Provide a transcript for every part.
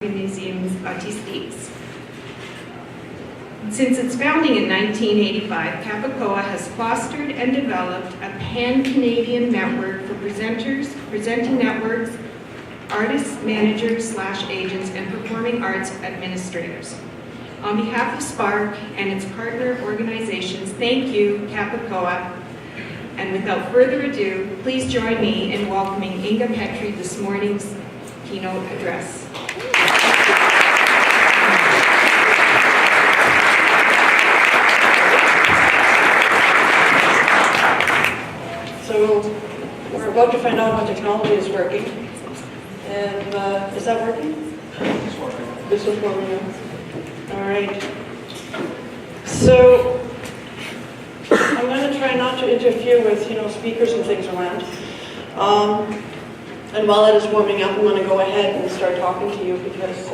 Museums Artistiques. Since its founding in 1985, Capicoa has fostered and developed a pan-Canadian network for presenters, presenting networks, artists, managers/agents, and performing arts administrators. On behalf of SPARC and its partner organizations, thank you, Capicoa. And without further ado, please join me in welcoming Inga Petri this morning's keynote address. So we're about to find out how technology is working. And is that working? It's working. This is working. All right. So I'm going to try not to interfere with, speakers and things around. And while that is warming up, I'm going to go ahead and start talking to you because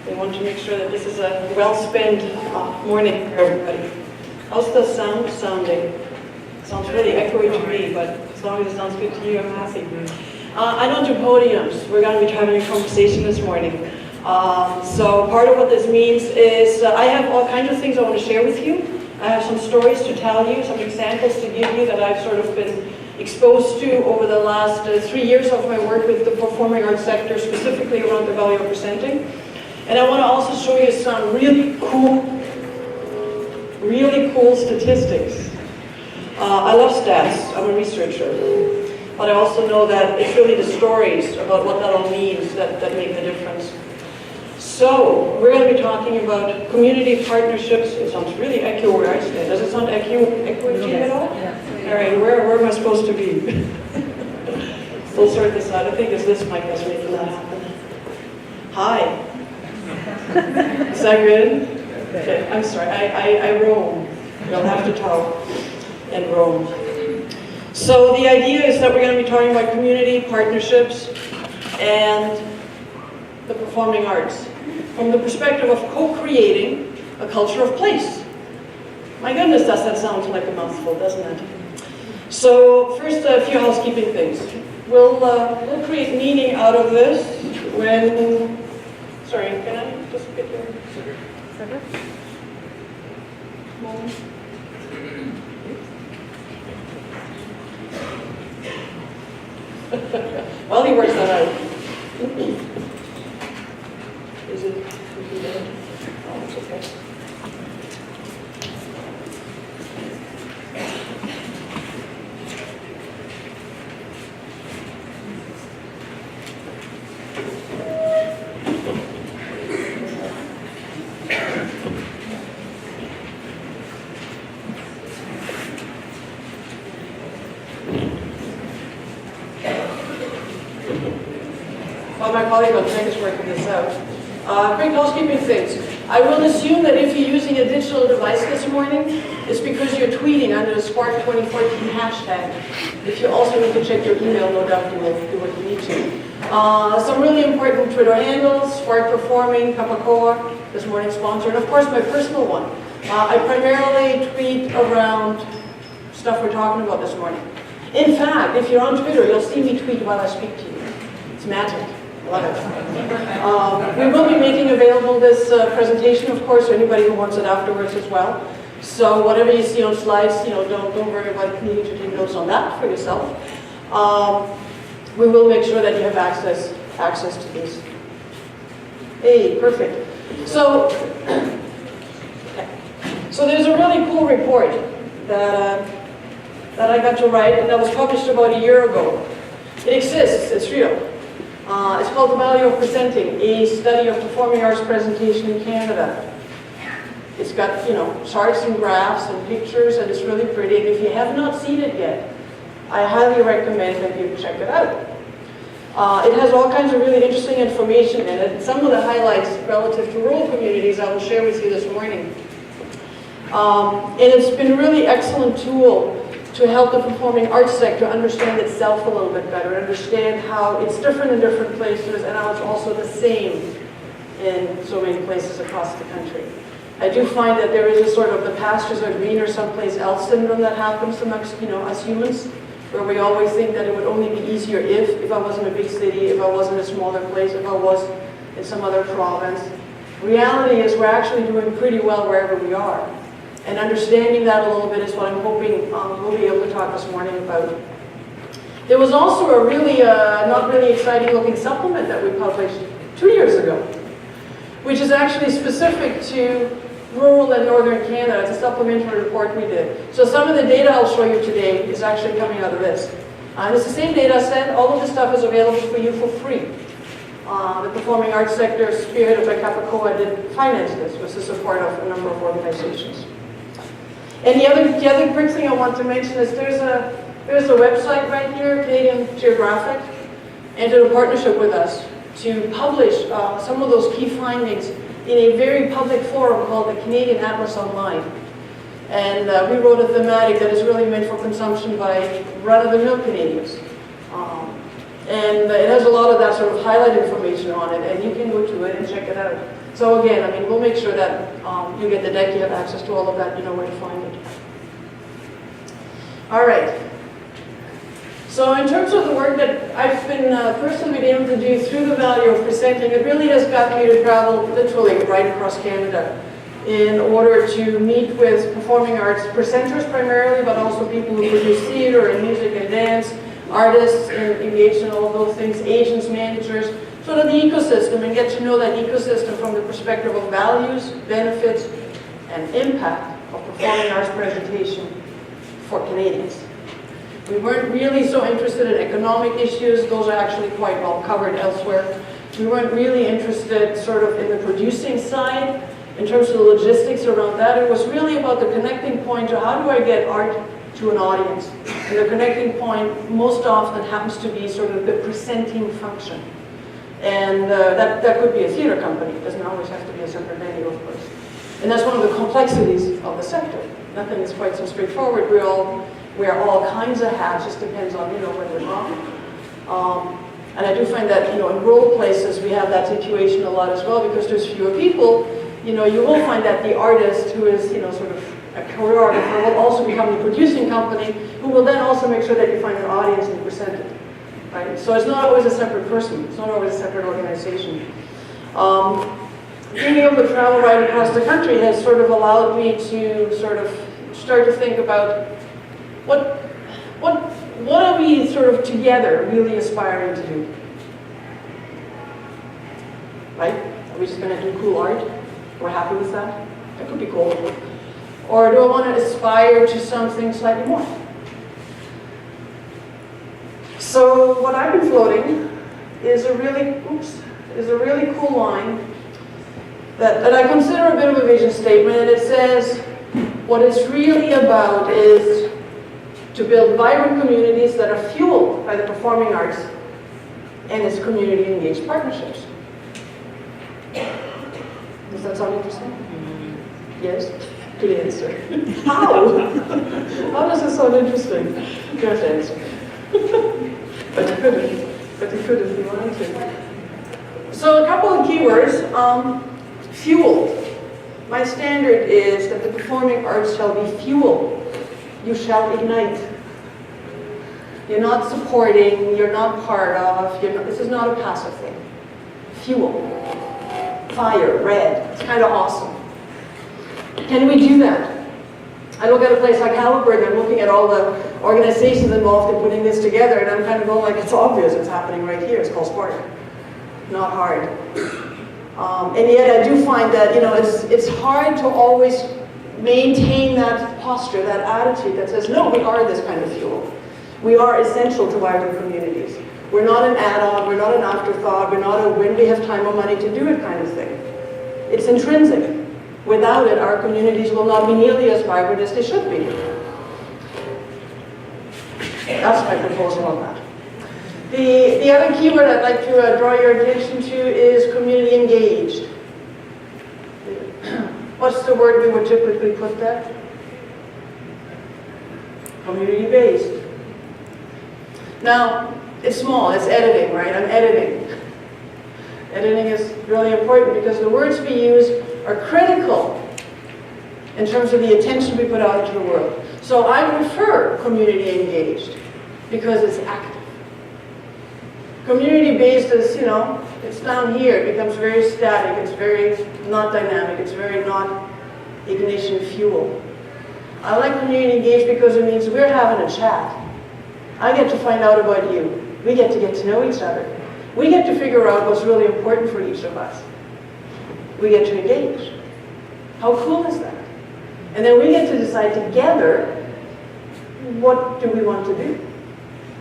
we want to make sure that this is a well-spent morning for everybody. How's the sound sounding? Sounds really echoey to me, but as long as it sounds good to you, I'm happy. I don't do podiums. We're going to be having a conversation this morning. So part of what this means is I have all kinds of things I want to share with you. I have some stories to tell you, some examples to give you that I've sort of been exposed to over the last 3 years of my work with the performing arts sector, specifically around the value of presenting. And I want to also show you some really cool statistics. I love stats. I'm a researcher. But I also know that it's really the stories about what that all means that make the difference. So, we're going to be talking about community partnerships. It sounds really echoey where I stand. Does it sound echoey to you at all? Yeah. All right, where am I supposed to be? We'll sort this out. I think it's this mic that's making that happen. Hi. Is that good? Okay, I'm sorry. I roam. You'll have to talk and roam. So the idea is that we're going to be talking about community partnerships and the performing arts from the perspective of co-creating a culture of place. My goodness, does that sound like a mouthful, doesn't it? So first, a few housekeeping things. We'll create meaning out of this when... Sorry, can I just get your... Moment. Well, he works that out. Is it dead? Oh, it's okay. While my colleague on tech is working this out. Quick housekeeping things. I will assume that if you're using a digital device this morning, it's because you're tweeting under the SPARC 2014 hashtag. If you also need to check your email, no doubt you will do what you need to. Some really important Twitter handles, SPARC Performing, Capicoa, this morning's sponsor, and of course my personal one. I primarily tweet around stuff we're talking about this morning. In fact, if you're on Twitter, you'll see me tweet while I speak to you. It's magic. Love it. We will be making available this presentation, of course, for anybody who wants it afterwards as well. So whatever you see on slides, don't worry about needing to take notes on that for yourself. We will make sure that you have access to these. Hey, perfect. So there's a really cool report that I got to write, and that was published about a year ago. It exists. It's real. It's called The Value of Presenting, a study of performing arts presentation in Canada. It's got, charts and graphs and pictures, and it's really pretty. And if you have not seen it yet, I highly recommend that you check it out. It has all kinds of really interesting information in it. Some of the highlights relative to rural communities I will share with you this morning. And it's been a really excellent tool to help the performing arts sector understand itself a little bit better, understand how it's different in different places and how it's also the same in so many places across the country. I do find that there is a sort of the pastures are greener someplace else syndrome that happens amongst, us humans, where we always think that it would only be easier if I was in a big city, if I was in a smaller place, if I was in some other province. Reality is we're actually doing pretty well wherever we are. And understanding that a little bit is what I'm hoping we'll be able to talk this morning about. There was also a really, not really exciting looking supplement that we published 2 years ago, which is actually specific to rural and northern Canada. It's a supplementary report we did. So some of the data I'll show you today is actually coming out of this. It's the same data set. All of this stuff is available for you for free. The performing arts sector, spearheaded by Capacoa, did finance this with the support of a number of organizations. And the other quick thing I want to mention is there's a website right here, Canadian Geographic, entered a partnership with us to publish some of those key findings in a very public forum called the Canadian Atlas Online. And we wrote a thematic that is really meant for consumption by run-of-the-mill Canadians. And it has a lot of that sort of highlight information on it, and you can go to it and check it out. So again, I mean, we'll make sure that you get the deck, you have access to all of that, you know where to find it. All right. So in terms of the work that I've been personally been able to do through the value of presenting, it really has got me to travel literally right across Canada in order to meet with performing arts presenters primarily, but also people who produce theater and music and dance, artists engaged in all those things, agents, managers, sort of the ecosystem, and get to know that ecosystem from the perspective of values, benefits, and impact of performing arts presentation for Canadians. We weren't really so interested in economic issues. Those are actually quite well covered elsewhere. We weren't really interested sort of in the producing side in terms of the logistics around that. It was really about the connecting point to how do I get art to an audience. And the connecting point most often happens to be sort of the presenting function. And that could be a theater company. It doesn't always have to be a separate venue, of course. And that's one of the complexities of the sector. Nothing is quite so straightforward. We all wear all kinds of hats, just depends on, you know, where they're from. And I do find that, you know, in rural places we have that situation a lot as well because there's fewer people. You know, you will find that the artist who is, you know, sort of a choreographer will also become the producing company who will then also make sure that you find an audience and present it. Right? So it's not always a separate person. It's not always a separate organization. Being able to travel right across the country has sort of allowed me to sort of start to think about what are we sort of together really aspiring to do? Right? Are we just going to do cool art? We're happy with that? That could be cool. Or do I want to aspire to something slightly more? So what I've been floating is a really cool line that I consider a bit of a vision statement, and it says what it's really about is to build vibrant communities that are fueled by the performing arts and its community-engaged partnerships. Does that sound interesting? Yes? Good answer. How? How does this sound interesting? You have to answer. But you could if you wanted to. So a couple of keywords. Fueled. My standard is that the performing arts shall be fuel. You shall ignite. You're not supporting, you're not part of, this is not a passive thing. Fuel. Fire, red. It's kind of awesome. Can we do that? I look at a place like Halliburton, I'm looking at all the organizations involved in putting this together, and I'm kind of going like, it's obvious it's happening right here. It's called SPARC. Not hard. And yet I do find that, you know, it's hard to always maintain that posture, that attitude that says, no, we are this kind of fuel. We are essential to vibrant communities. We're not an add-on, we're not an afterthought, we're not a when we have time or money to do it kind of thing. It's intrinsic. Without it, our communities will not be nearly as vibrant as they should be. That's my proposal on that. The other keyword I'd like to draw your attention to is community engaged. What's the word we would typically put that? Community based. Now, it's small, it's editing, right? I'm editing. Editing is really important because the words we use are critical in terms of the attention we put out into the world. So I prefer community engaged because it's active. Community-based is, it's down here. It becomes very static. It's very not dynamic. It's very not ignition fuel. I like community engaged because it means we're having a chat. I get to find out about you. We get to know each other. We get to figure out what's really important for each of us. We get to engage. How cool is that? And then we get to decide together, what do we want to do?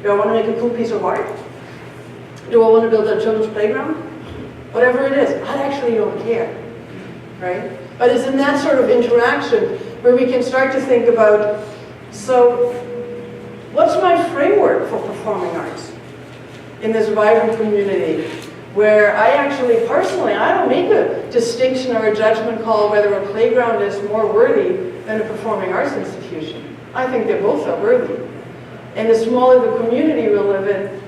Do I want to make a cool piece of art? Do I want to build a children's playground? Whatever it is, I actually don't care, right? But it's in that sort of interaction where we can start to think about, so what's my framework for performing arts in this vibrant community where I actually, personally, I don't make a distinction or a judgment call whether a playground is more worthy than a performing arts institution. I think they both are worthy. And the smaller the community we live in,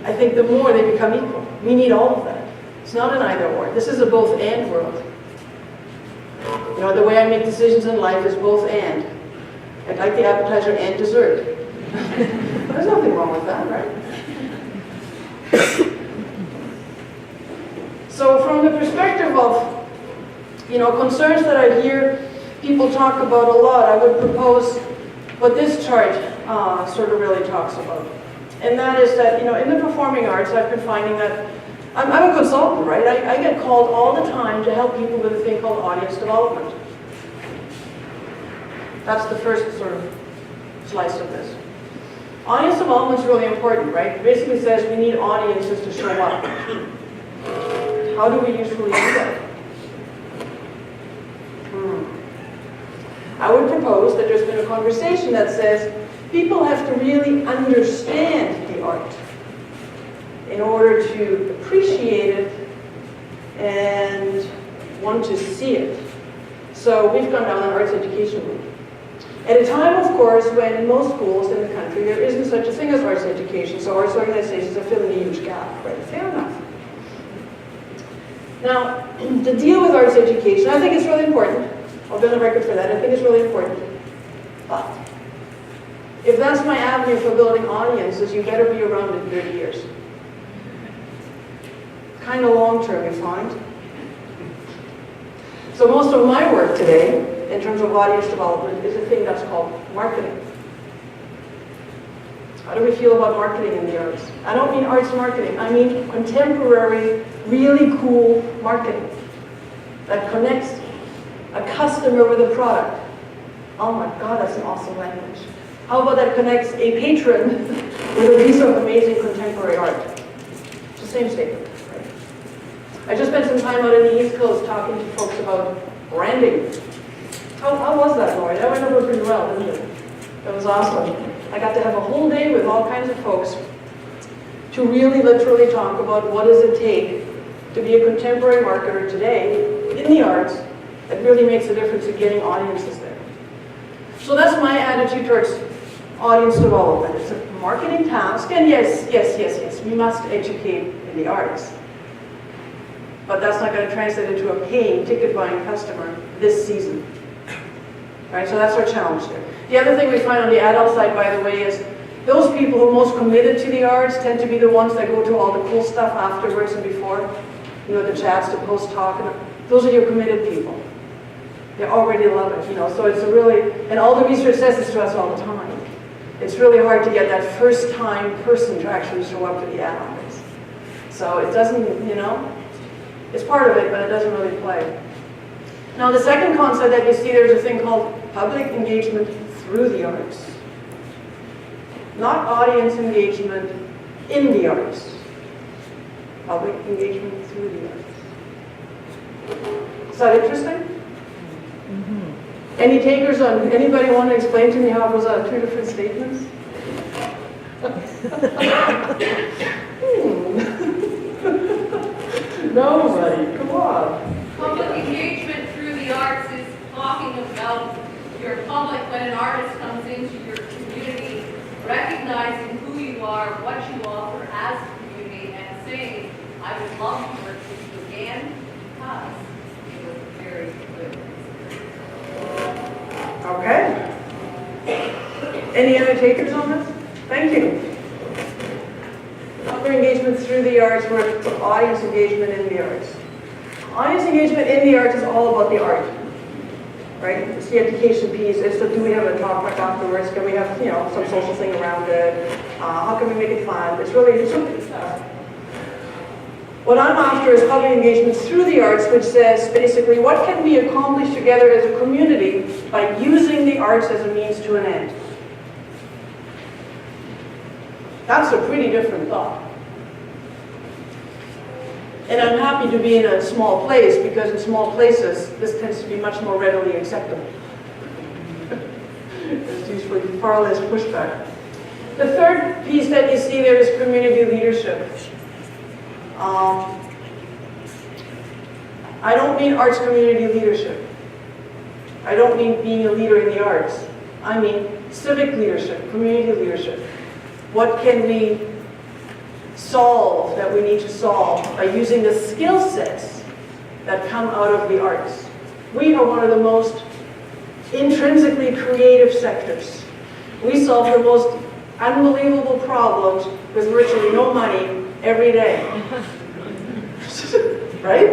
I think the more they become equal. We need all of that. It's not an either or. This is a both and world. The way I make decisions in life is both and. I'd like the appetizer and dessert. There's nothing wrong with that, right? So from the perspective of, concerns that I hear people talk about a lot, I would propose what this chart sort of really talks about. And that is that, in the performing arts, I've been finding that I'm a consultant, right? I get called all the time to help people with a thing called audience development. That's the first sort of slice of this. Audience development is really important, right? It basically says we need audiences to show up. How do we usually do that? I would propose that there's been a conversation that says people have to really understand the art in order to appreciate it and want to see it. So we've gone down an arts education route. At a time, of course, when in most schools in the country there isn't such a thing as arts education, so arts organizations are filling a huge gap, right? Fair enough. Now, to deal with arts education, I think it's really important. I'll be on the record for that. I think it's really important. But if that's my avenue for building audiences, you better be around in 30 years. Kind of long-term, you find. So most of my work today, in terms of audience development, is a thing that's called marketing. How do we feel about marketing in the arts? I don't mean arts marketing. I mean contemporary, really cool marketing that connects a customer with a product. Oh my God, that's an awesome language. How about that connects a patron with a piece of amazing contemporary art? It's the same statement, right? I just spent some time out in the East Coast talking to folks about branding. How was that, Lori? That went over pretty well, didn't it? That was awesome. I got to have a whole day with all kinds of folks to really literally talk about what does it take to be a contemporary marketer today in the arts that really makes a difference in getting audiences there. So that's my attitude towards audience development. It's a marketing task, and yes, we must educate in the arts. But that's not going to translate into a paying, ticket-buying customer this season. Right, so that's our challenge there. The other thing we find on the adult side, by the way, is those people who are most committed to the arts tend to be the ones that go to all the cool stuff afterwards and before. The chats, the post-talk, and those are your committed people. They already love it, so it's a really, and all the research says this to us all the time. It's really hard to get that first-time person to actually show up to the adults. So it doesn't, it's part of it, but it doesn't really play. Now the second concept that you see, there's a thing called public engagement through the arts. Not audience engagement in the arts. Public engagement through the arts. Is that interesting? Mm-hmm. Any takers on, anybody want to explain to me how it was two different statements? Nobody, come on. Public engagement through the arts is talking about your public when an artist comes into your community, recognizing who you are, what you offer as a community, and saying, I would love to work with you again because it was a very good experience. Okay. Any other takers on this? Thank you. Public engagement arts, we're for audience engagement in the arts. Audience engagement in the arts is all about the art, right? It's the education piece. It's the, do we have a talk afterwards? Can we have, you know, some social thing around it? How can we make it fun? It's really simple stuff. What I'm after is public engagement through the arts, which says basically what can we accomplish together as a community by using the arts as a means to an end. That's a pretty different thought. And I'm happy to be in a small place because in small places, this tends to be much more readily acceptable. There's usually far less pushback. The third piece that you see there is community leadership. I don't mean arts community leadership. I don't mean being a leader in the arts. I mean civic leadership, community leadership. What can we solve that we need to solve by using the skill sets that come out of the arts? We are one of the most intrinsically creative sectors. We solve the most unbelievable problems with virtually no money every day. Right?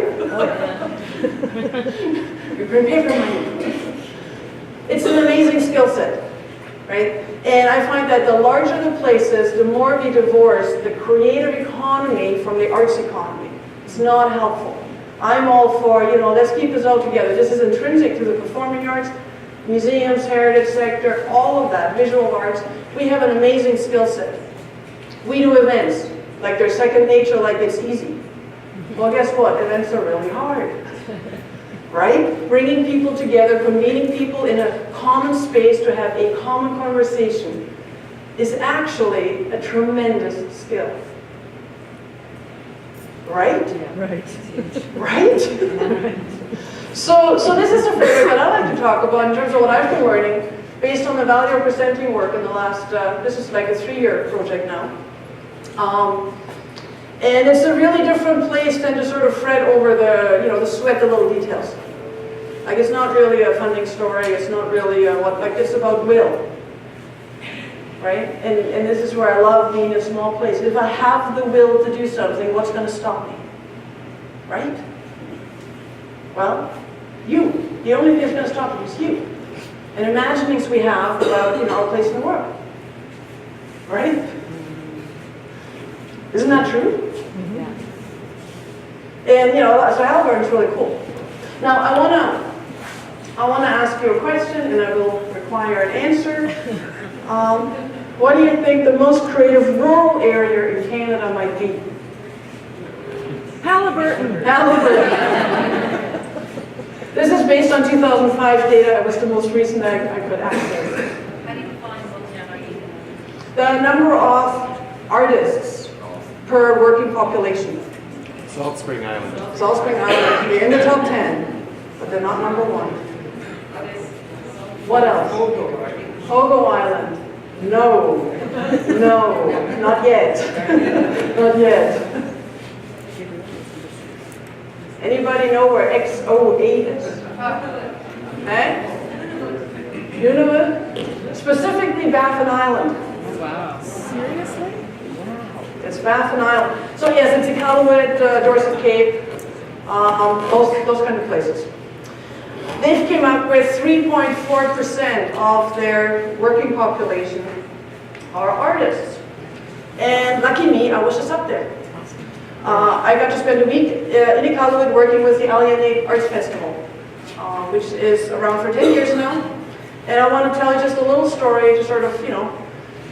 You bring paper money. It's an amazing skill set, right? And I find that the larger the places, the more we divorce the creative economy from the arts economy. It's not helpful. I'm all for, you know, let's keep this all together. This is intrinsic to the performing arts, museums, heritage sector, all of that, visual arts. We have an amazing skill set. We do events, like they're second nature, like it's easy. Well, guess what? Events are really hard, right? Bringing people together, convening people in a common space to have a common conversation is actually a tremendous skill. Right? Right. Right? So this is a framework that I like to talk about in terms of what I've been learning based on the value of presenting work in the last, this is like a 3-year project now. And it's a really different place than to sort of fret over the, you know, the sweat the little details. Like it's not really a funding story, it's not really it's about will. Right? And this is where I love being in a small place. If I have the will to do something, what's going to stop me? Right? Well, you. The only thing that's going to stop you is you. And imaginings we have about, you know, our place in the world. Right? Isn't that true? Yeah. And, you know, so Halberd is really cool. Now, I want to ask you a question, and I will require an answer. What do you think the most creative rural area in Canada might be? Halliburton. This is based on 2005 data. It was the most recent I could access. How do you define longevity? The number of artists per working population. Salt Spring Island. Salt Spring Island, they're in the top 10, but they're not number 1. What else? Hogo Island. No, not yet. Not yet. Anybody know where XO8 is? Eh? Nunavut? Specifically Baffin Island. Wow. Seriously? It's Baffin Island. So yes, it's Iqaluit, Dorset Cape, those kind of places. They've came up with 3.4% of their working population are artists. And lucky me, I was just up there. I got to spend a week in Iqaluit working with the Alienate Arts Festival, which is around for 10 years now. And I want to tell you just a little story to sort of, you know,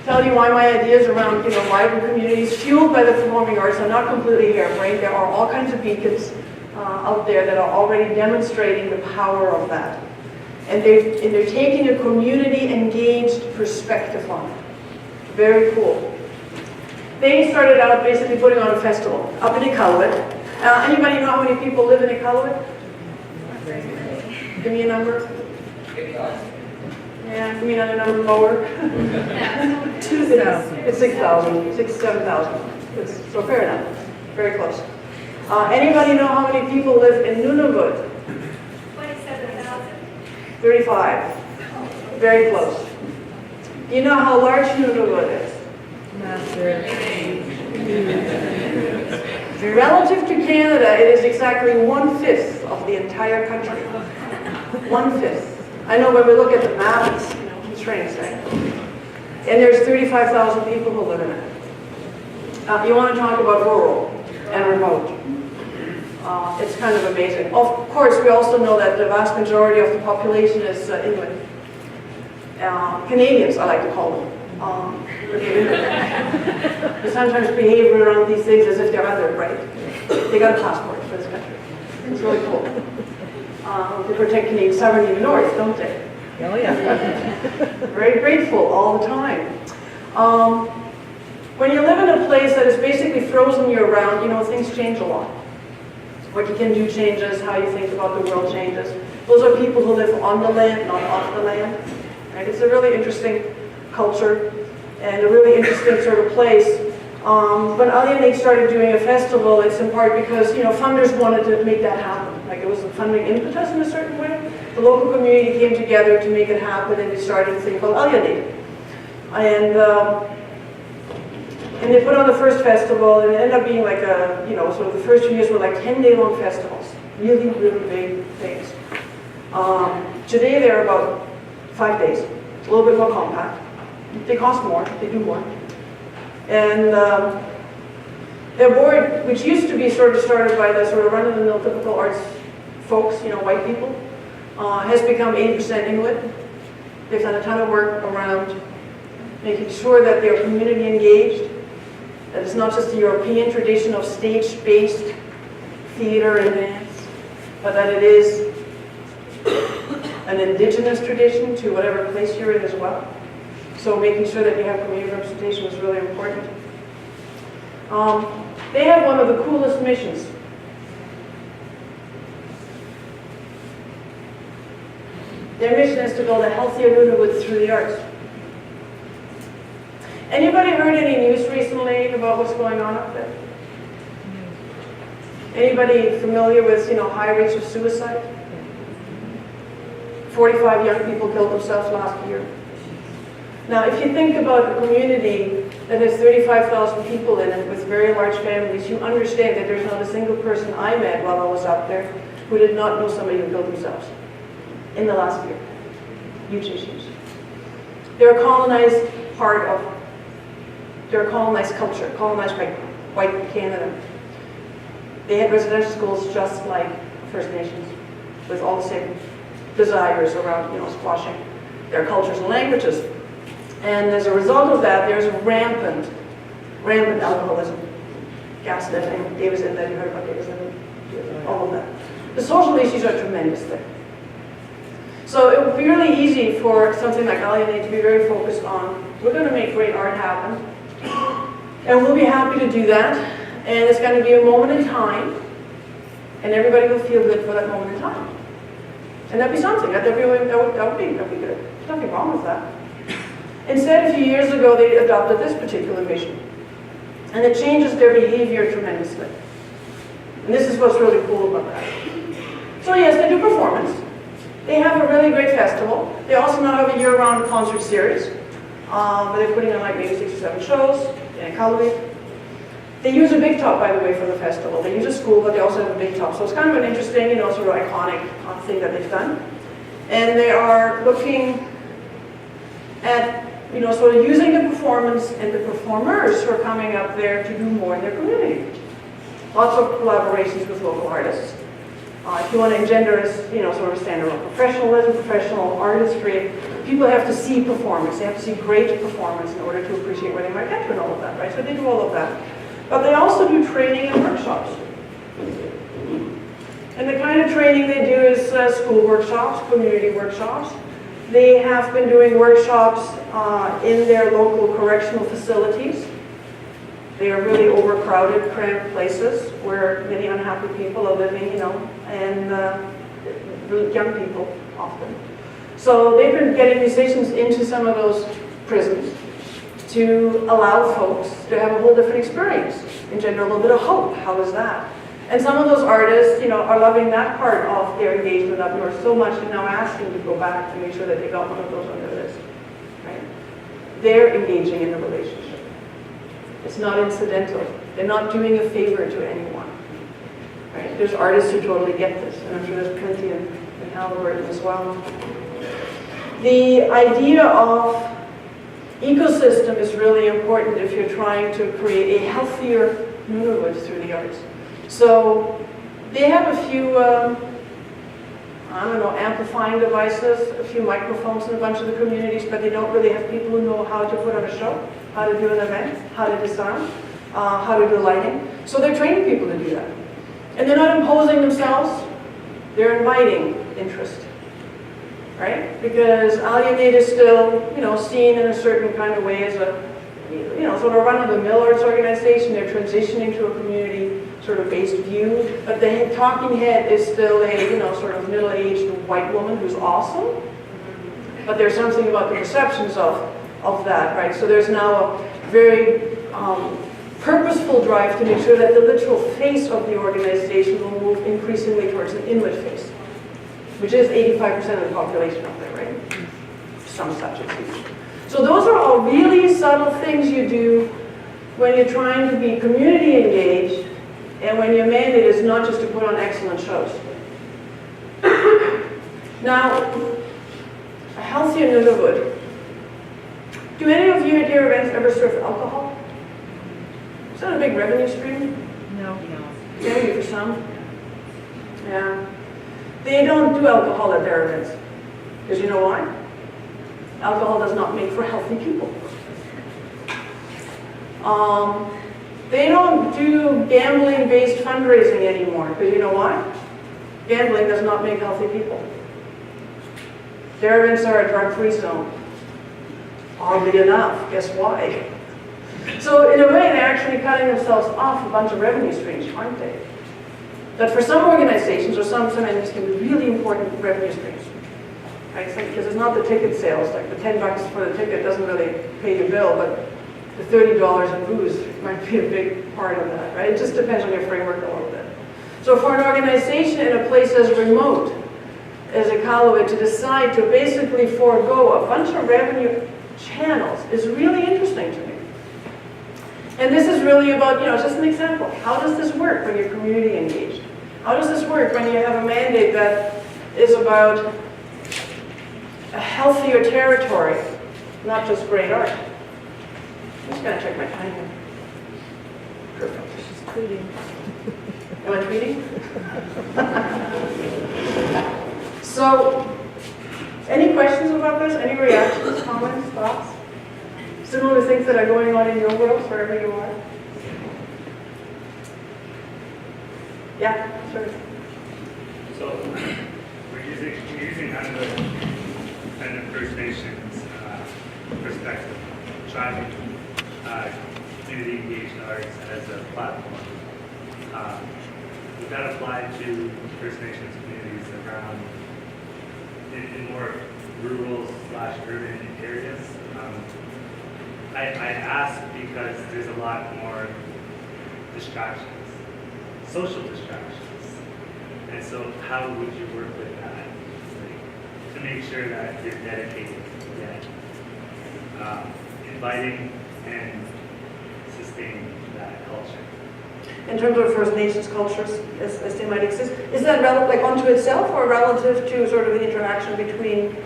tell you why my ideas around, you know, vibrant communities fueled by the performing arts are not completely harebrained. There are all kinds of beacons out there that are already demonstrating the power of that. And they're taking a community-engaged perspective on it. Very cool. They started out basically putting on a festival up in Iqaluit. Anybody know how many people live in Iqaluit? Give me a number. Yeah, give me another number lower. 2,000. It's 6,000, 7,000. So fair enough. Very close. Anybody know how many people live in Nunavut? 27,000. 35. Very close. Do you know how large Nunavut is? Massive. Relative to Canada, it is exactly 1/5 of the entire country. 1/5. I know when we look at the map, it's, strange, right? And there's 35,000 people who live in it. You want to talk about rural and remote. It's kind of amazing. Of course, we also know that the vast majority of the population is Inuit. Canadians, I like to call them. They sometimes behave around these things as if they're other, right? They got a passport for this country. It's really cool. They protect Canadian sovereignty in the north, don't they? Oh, yeah. Very grateful all the time. When you live in a place that is basically frozen year-round, things change a lot. What you can do changes, how you think about the world changes. Those are people who live on the land, not off the land. Right? It's a really interesting culture and a really interesting sort of place. When Alienate started doing a festival, it's in part because funders wanted to make that happen. Like it was a funding impetus in a certain way. The local community came together to make it happen, and they started a thing called Alienate. And they put on the first festival, and it ended up being like sort of the first 2 years were like 10-day-long festivals. Really, really big things. Today they're about 5 days. It's a little bit more compact. They cost more, they do more. And their board, which used to be sort of started by the sort of run-of-the-mill typical arts folks, white people, has become 80% Inuit. They've done a ton of work around making sure that they're community engaged, that it's not just the European tradition of stage-based theater and dance, but that it is an indigenous tradition to whatever place you're in as well. So making sure that you have community representation is really important. They have one of the coolest missions. Their mission is to build a healthier Nunavut through the arts. Anybody heard any news recently about what's going on up there? Anybody familiar with, high rates of suicide? 45 young people killed themselves last year. Now, if you think about a community that has 35,000 people in it with very large families, you understand that there's not a single person I met while I was up there who did not know somebody who killed themselves in the last year. Huge issues. They're a colonized culture, colonized by white Canada. They had residential schools just like First Nations, with all the same desires around, squashing their cultures and languages. And as a result of that, there's rampant alcoholism, gaslighting, Davidson, that you heard about Davidson, all of that. The social issues are tremendous there. So it would be really easy for something like Alienate to be very focused on, we're going to make great art happen, and we'll be happy to do that, and it's going to be a moment in time, and everybody will feel good for that moment in time. And that'd be something, that would be good. There's nothing wrong with that. Instead, a few years ago, they adopted this particular mission, and it changes their behavior tremendously. And this is what's really cool about that. So yes, they do performance. They have a really great festival. They also now have a year-round concert series. But they're putting on like maybe 6 or 7 shows in Iqaluit. They use a big top, by the way, for the festival. They use a school, but they also have a big top. So it's kind of an interesting, sort of iconic thing that they've done. And they are looking at, sort of using the performance and the performers who are coming up there to do more in their community. Lots of collaborations with local artists. If you want to engender a, sort of standard of professionalism, professional artistry, people have to see performance. They have to see great performance in order to appreciate where they might get to and all of that, right? So they do all of that. But they also do training and workshops. And the kind of training they do is school workshops, community workshops. They have been doing workshops in their local correctional facilities. They are really overcrowded, cramped places where many unhappy people are living, and young people often. So they've been getting musicians into some of those prisons to allow folks to have a whole different experience, engender a little bit of hope. How is that? And some of those artists, are loving that part of their engagement up north so much and now asking to go back to make sure that they got one of those on their list. Right? They're engaging in the relationship. It's not incidental. They're not doing a favor to anyone. Right? There's artists who totally get this, and I'm sure there's plenty in Halliburton as well. The idea of ecosystem is really important if you're trying to create a healthier Nunavut through the arts. So they have a few, I don't know, amplifying devices, a few microphones in a bunch of the communities, but they don't really have people who know how to put on a show, how to do an event, how to do sound, how to do lighting. So they're training people to do that. And they're not imposing themselves, they're inviting interest, right? Because Alienate is still, seen in a certain kind of way as a, sort of run-of-the-mill arts organization. They're transitioning to a community sort of based view, but the talking head is still a, sort of middle-aged white woman who's awesome, but there's something about the perceptions of that, right? So there's now a very purposeful drive to make sure that the literal face of the organization will move increasingly towards an inward face, which is 85% of the population out there, right? Some such, it's huge. So those are all really subtle things you do when you're trying to be community engaged and when your mandate is not just to put on excellent shows. Now, a healthier Nunavut. Do any of you at your events ever serve alcohol? Is that a big revenue stream? No. Maybe for some. Yeah. They don't do alcohol at their events. Because you know why? Alcohol does not make for healthy people. They don't do gambling-based fundraising anymore. Because you know why? Gambling does not make healthy people. Their events are a drug-free zone. Oddly enough, guess why? So in a way, they're actually cutting themselves off a bunch of revenue streams, aren't they? But for some organizations or some entities can be really important revenue streams. Right? Because it's not the ticket sales, like the $10 for the ticket doesn't really pay your bill, but the $30 in booze might be a big part of that, right? It just depends on your framework a little bit. So for an organization in a place as remote as Iqaluit to decide to basically forego a bunch of revenue channels is really interesting to me. And this is really about, just an example. How does this work when you're community engaged? How does this work when you have a mandate that is about a healthier territory, not just great art? I'm just going to check my time here. Perfect. She's tweeting. Am I tweeting? So, any questions about this? Any reactions, comments, thoughts? Similar things that are going on in your world, wherever you are? Yeah, sure. So we're using kind of First Nations perspective, trying community engaged arts as a platform. Would that apply to First Nations communities around in more rural/urban areas? I ask because there's a lot more distractions, social distractions. And so how would you work with that to make sure that you're dedicated to inviting and sustaining that culture? In terms of First Nations cultures, as they might exist, is that like unto itself or relative to sort of the interaction between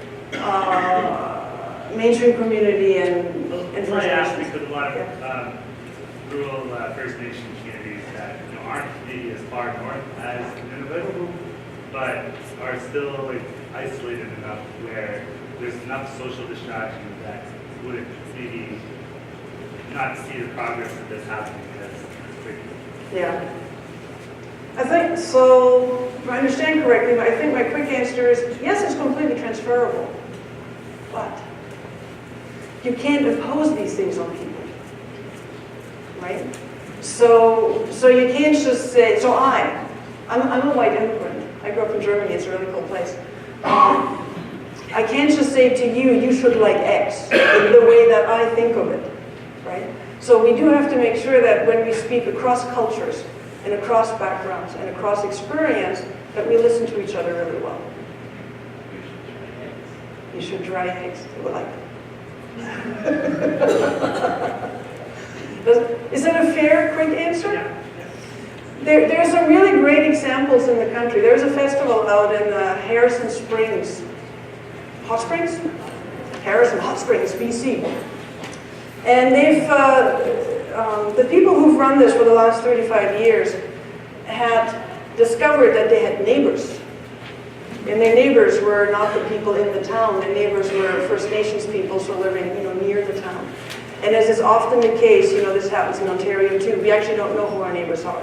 mainstream community and First I ask Nations? because a lot of rural First Nation communities that aren't maybe as far north as Nunavut, but are still isolated enough where there's enough social distractions that would maybe not see the progress of this happening as quickly. Yeah. I think so, if I understand correctly, but I think my quick answer is yes, it's completely transferable. But you can't impose these things on people. Right? So you can't just say, so I'm a white immigrant. I grew up in Germany, it's a really cool place. I can't just say to you, you should like X, in the way that I think of it, right? So we do have to make sure that when we speak across cultures, and across backgrounds, and across experience, that we listen to each other really well. You should dry eggs. You would like Is that a fair, quick answer? Yeah. There's some really great examples in the country. There's a festival out in Harrison Springs. Hot Springs? Harrison Hot Springs, BC. And they've, the people who've run this for the last 35 years had discovered that they had neighbors. And their neighbors were not the people in the town. Their neighbors were First Nations people, so living, near the town. And as is often the case, this happens in Ontario too, we actually don't know who our neighbors are.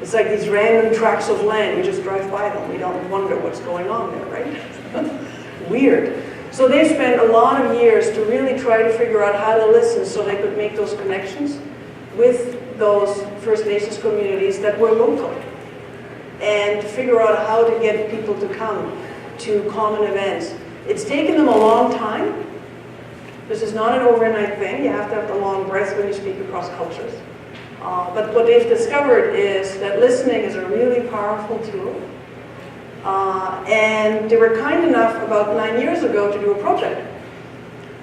It's like these random tracts of land, we just drive by them. We don't wonder what's going on there, right? Weird. So they spent a lot of years to really try to figure out how to listen so they could make those connections with those First Nations communities that were local. And figure out how to get people to come to common events. It's taken them a long time. This is not an overnight thing. You have to have the long breath when you speak across cultures. But what they've discovered is that listening is a really powerful tool. And they were kind enough about 9 years ago to do a project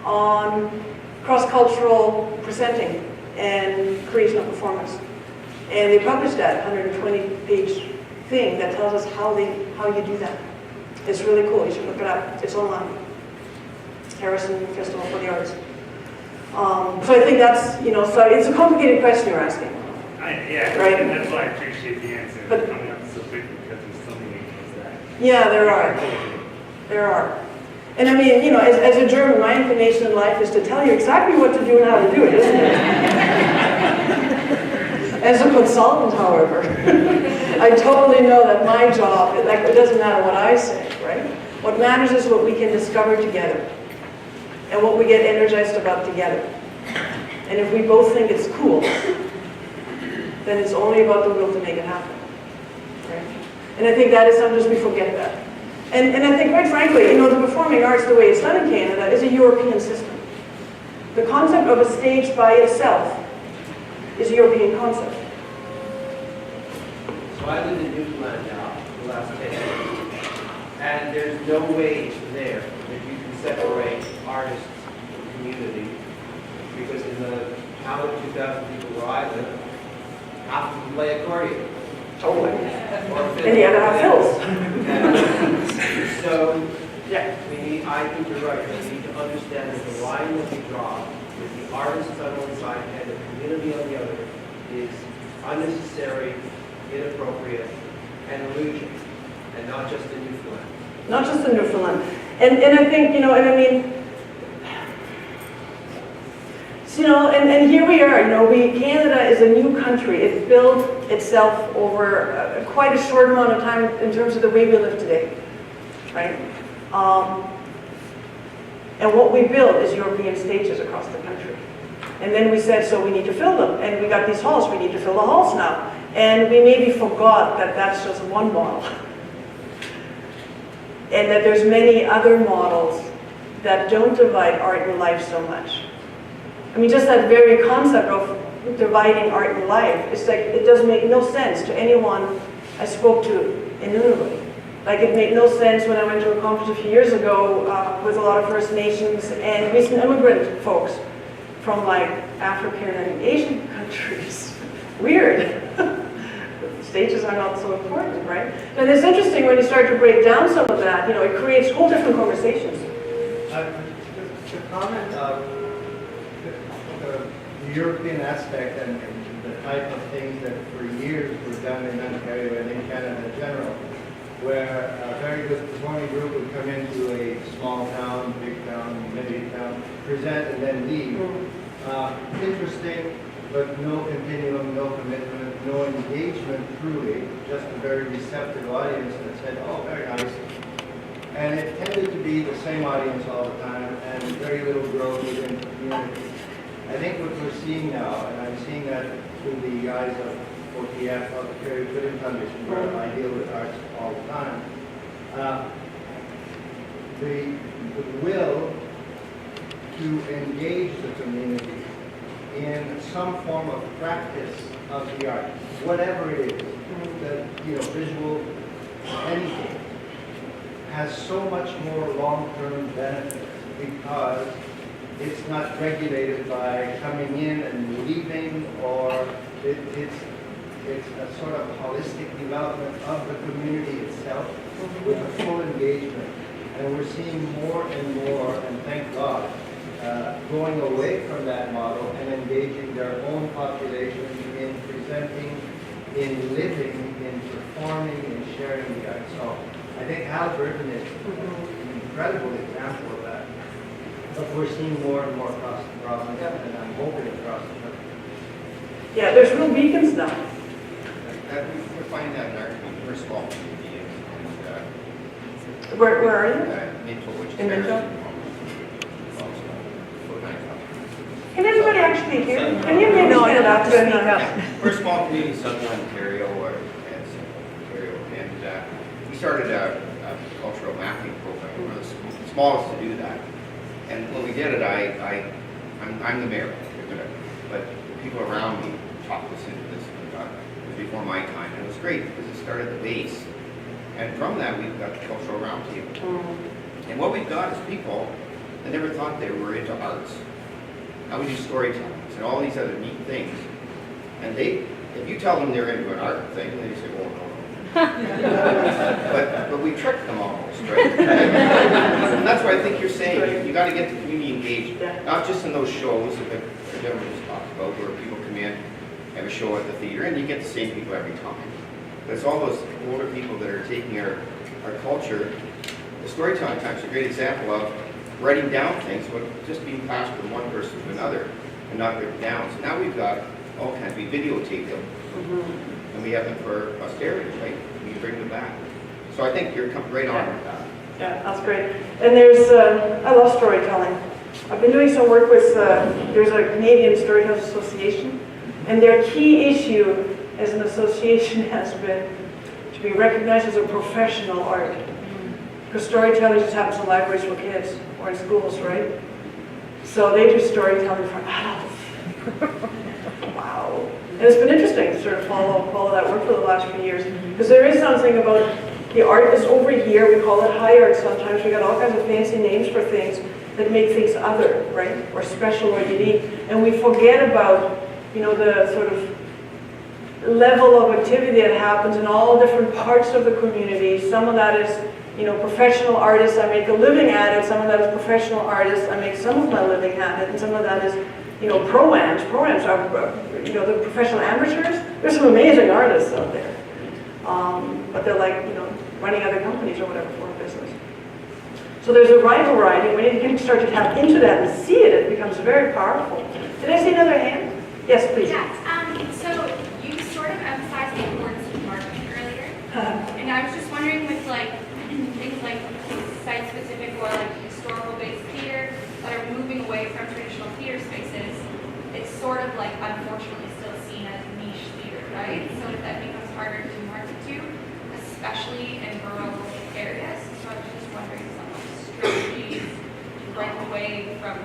on cross-cultural presenting and creation of performance. And they published that 120-page thing that tells us how you do that. It's really cool. You should look it up. It's online. Harrison Festival for the Arts. So I think that's, so it's a complicated question you're asking. Yeah, right? And that's why I appreciate the answer. But, coming up so quick because there's so many things that. Yeah, there are. There are. And I mean, as a German, my inclination in life is to tell you exactly what to do and how to do it, isn't it? As a consultant, however, I totally know that my job, it doesn't matter what I say, right? What matters is what we can discover together and what we get energized about together. And if we both think it's cool, then it's only about the will to make it happen, right? And I think that is sometimes we forget that. And I think, quite frankly, the performing arts, the way it's done in Canada, is a European system. The concept of a stage by itself is a European concept. So I live in Newfoundland now for the last 10 years, and there's no way there that you can separate artists from community, because in the town of 2,000 people where I live, half of them play accordion. Totally. Or And the other half fills. So, Yeah. I think you're right. We need to understand that the line that we draw with the artists on one side and the community on the other is unnecessary, inappropriate, and illusion, and not just in Newfoundland. Not just in Newfoundland. And I think, and I mean, and here we are, Canada is a new country. It built itself over quite a short amount of time in terms of the way we live today, right? And what we built is European stages across the country. And then we said, so we need to fill them. And we got these halls, we need to fill the halls now. And we maybe forgot that that's just one model. And that there's many other models that don't divide art and life so much. I mean, just that very concept of dividing art and life, it's like, it doesn't make no sense to anyone I spoke to in Nunavut. Like, it made no sense when I went to a conference a few years ago with a lot of First Nations and recent immigrant folks from like African and Asian countries. Weird. Stages are not so important, right? And it's interesting when you start to break down some of that, it creates whole different conversations. To comment on the European aspect and the type of things that for years were done in Ontario and in Canada in general, where a very good performing group would come into a small town, big town, medium town, present and then leave. Interesting, but no continuum, no commitment, no engagement truly, just a very receptive audience that said, oh, very nice. And it tended to be the same audience all the time and very little growth within the community. I think what we're seeing now, and I'm seeing that through the eyes of OTF, of the Very Good Foundation, where I deal with arts all the time, the will to engage the community in some form of practice of the art, whatever it is, that visual, anything, has so much more long-term benefits because it's not regulated by coming in and leaving, or it's a sort of holistic development of the community itself with a full engagement. And we're seeing more and more, and thank God, going away from that model and engaging their own population in presenting, in living, in performing, in sharing the arts. So I think Alberta is an incredible example of that. But we're seeing more and more across the province, and I'm hoping across the country. Yeah, there's real beacons now. We're finding that in our small community, and Where are you? Minto, which is In Minto? Can everybody actually hear? Can you maybe stand up to speak up? We're a small community in southern Ontario, and central Ontario, and we started a cultural mapping program. We're the smallest to do that. And when we did it, I'm the mayor, but people around me talked us into this. It was before my time, and it was great because it started at the base. And from that, we've got the cultural roundtable. And what we've got is people that never thought they were into arts. Now we do storytelling and all these other neat things. And if you tell them they're into an art thing, they say, oh, no. but we trick them almost, right? And that's what I think you're saying. You got to get the community engaged, not just in those shows that Devin just talked about, where people come in, have a show at the theater, and you get the same people every time. But it's all those older people that are taking our culture. The storytelling time is a great example of writing down things, but just being passed from one person to another and not written down. So now we've got all kinds. We videotape them, and we have them for posterity, right? We bring them back. So I think you're right on with that. Yeah, that's great. And there's, I love storytelling. I've been doing some work with, there's a Canadian Storytellers Association, and their key issue as an association has been to be recognized as a professional art. Because storytelling just happens in libraries for kids or in schools, right? So they do storytelling for adults. Wow. And it's been interesting to sort of follow that work for the last few years. Because there is something about the art is over here, we call it high art sometimes. We got all kinds of fancy names for things that make things other, right? Or special or unique. And we forget about, you know, the sort of level of activity that happens in all different parts of the community. Some of that is, you know, professional artists, I make a living at it. Some of that is professional artists, I make some of my living at it. And some of that is, you know, pro-ams. Pro-ams are, you know, the professional amateurs. There's some amazing artists out there. But they're like, you know, running other companies or whatever for a business. So there's a wide variety. When you can start to tap into that and see it, it becomes very powerful. Did I see another hand? Yes, please. Yes, so you sort of emphasized the importance of marketing earlier. And I was just wondering with like things like site-specific or like historical-based theater that are moving away from traditional theater spaces, it's sort of like unfortunately still seen as niche theater, right? So that becomes harder to market to, especially in rural areas. So I was just wondering some like strategies to break away from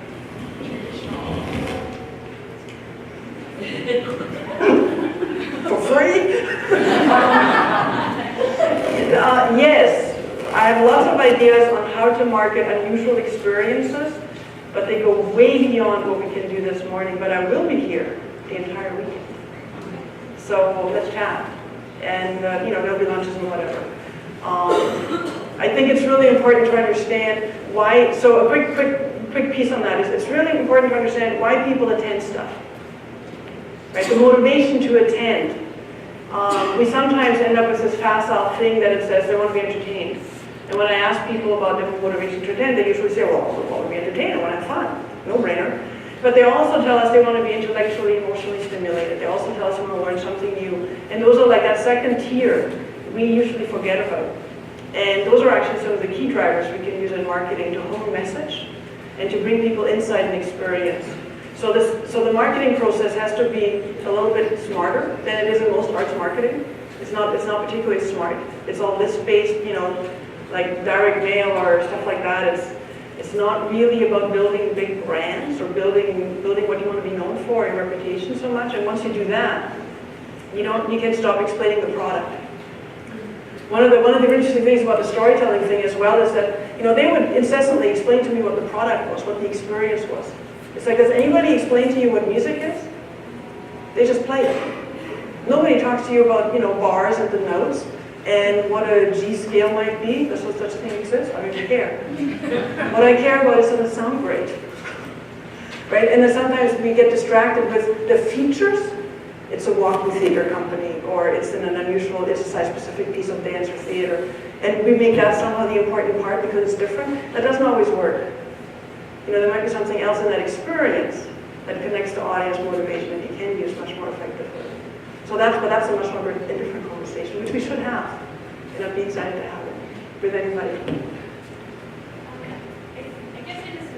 traditional. For free? Yes, I have lots of ideas on how to market unusual experiences, but they go way beyond what we can do this morning. But I will be here the entire weekend. So let's chat. And, you know, there'll be lunches and whatever. I think it's really important to understand why, so a quick piece on that is it's really important to understand why people attend stuff. Right, the motivation to attend. We sometimes end up with this facile thing that it says they want to be entertained. And when I ask people about their motivation to attend, they usually say, well, I want to be entertained, I want to have fun. No-brainer. But they also tell us they want to be intellectually, emotionally stimulated. They also tell us they want to learn something new. And those are like that second tier we usually forget about. And those are actually some of the key drivers we can use in marketing to hone message and to bring people insight and experience. So the marketing process has to be a little bit smarter than it is in most arts marketing. It's not particularly smart. It's all list-based, you know, like direct mail or stuff like that. It's not really about building big brands or building what you want to be known for and reputation so much. And once you do that, you can stop explaining the product. One of the interesting things about the storytelling thing as well is that, you know, they would incessantly explain to me what the product was, what the experience was. It's like, does anybody explain to you what music is? They just play it. Nobody talks to you about, bars and the notes and what a G scale might be. Does such a thing exist? I don't even care. What I care about is does it sound great? Right? And then sometimes we get distracted with the features. It's a walking theater company, or it's in an unusual, it's a site-specific piece of dance or theater. And we make that somehow the important part because it's different. That doesn't always work. There might be something else in that experience that connects to audience motivation and you can use much more effectively. So that's a much more a different conversation, which we should have. And I'd be excited to have it with anybody. I guess it is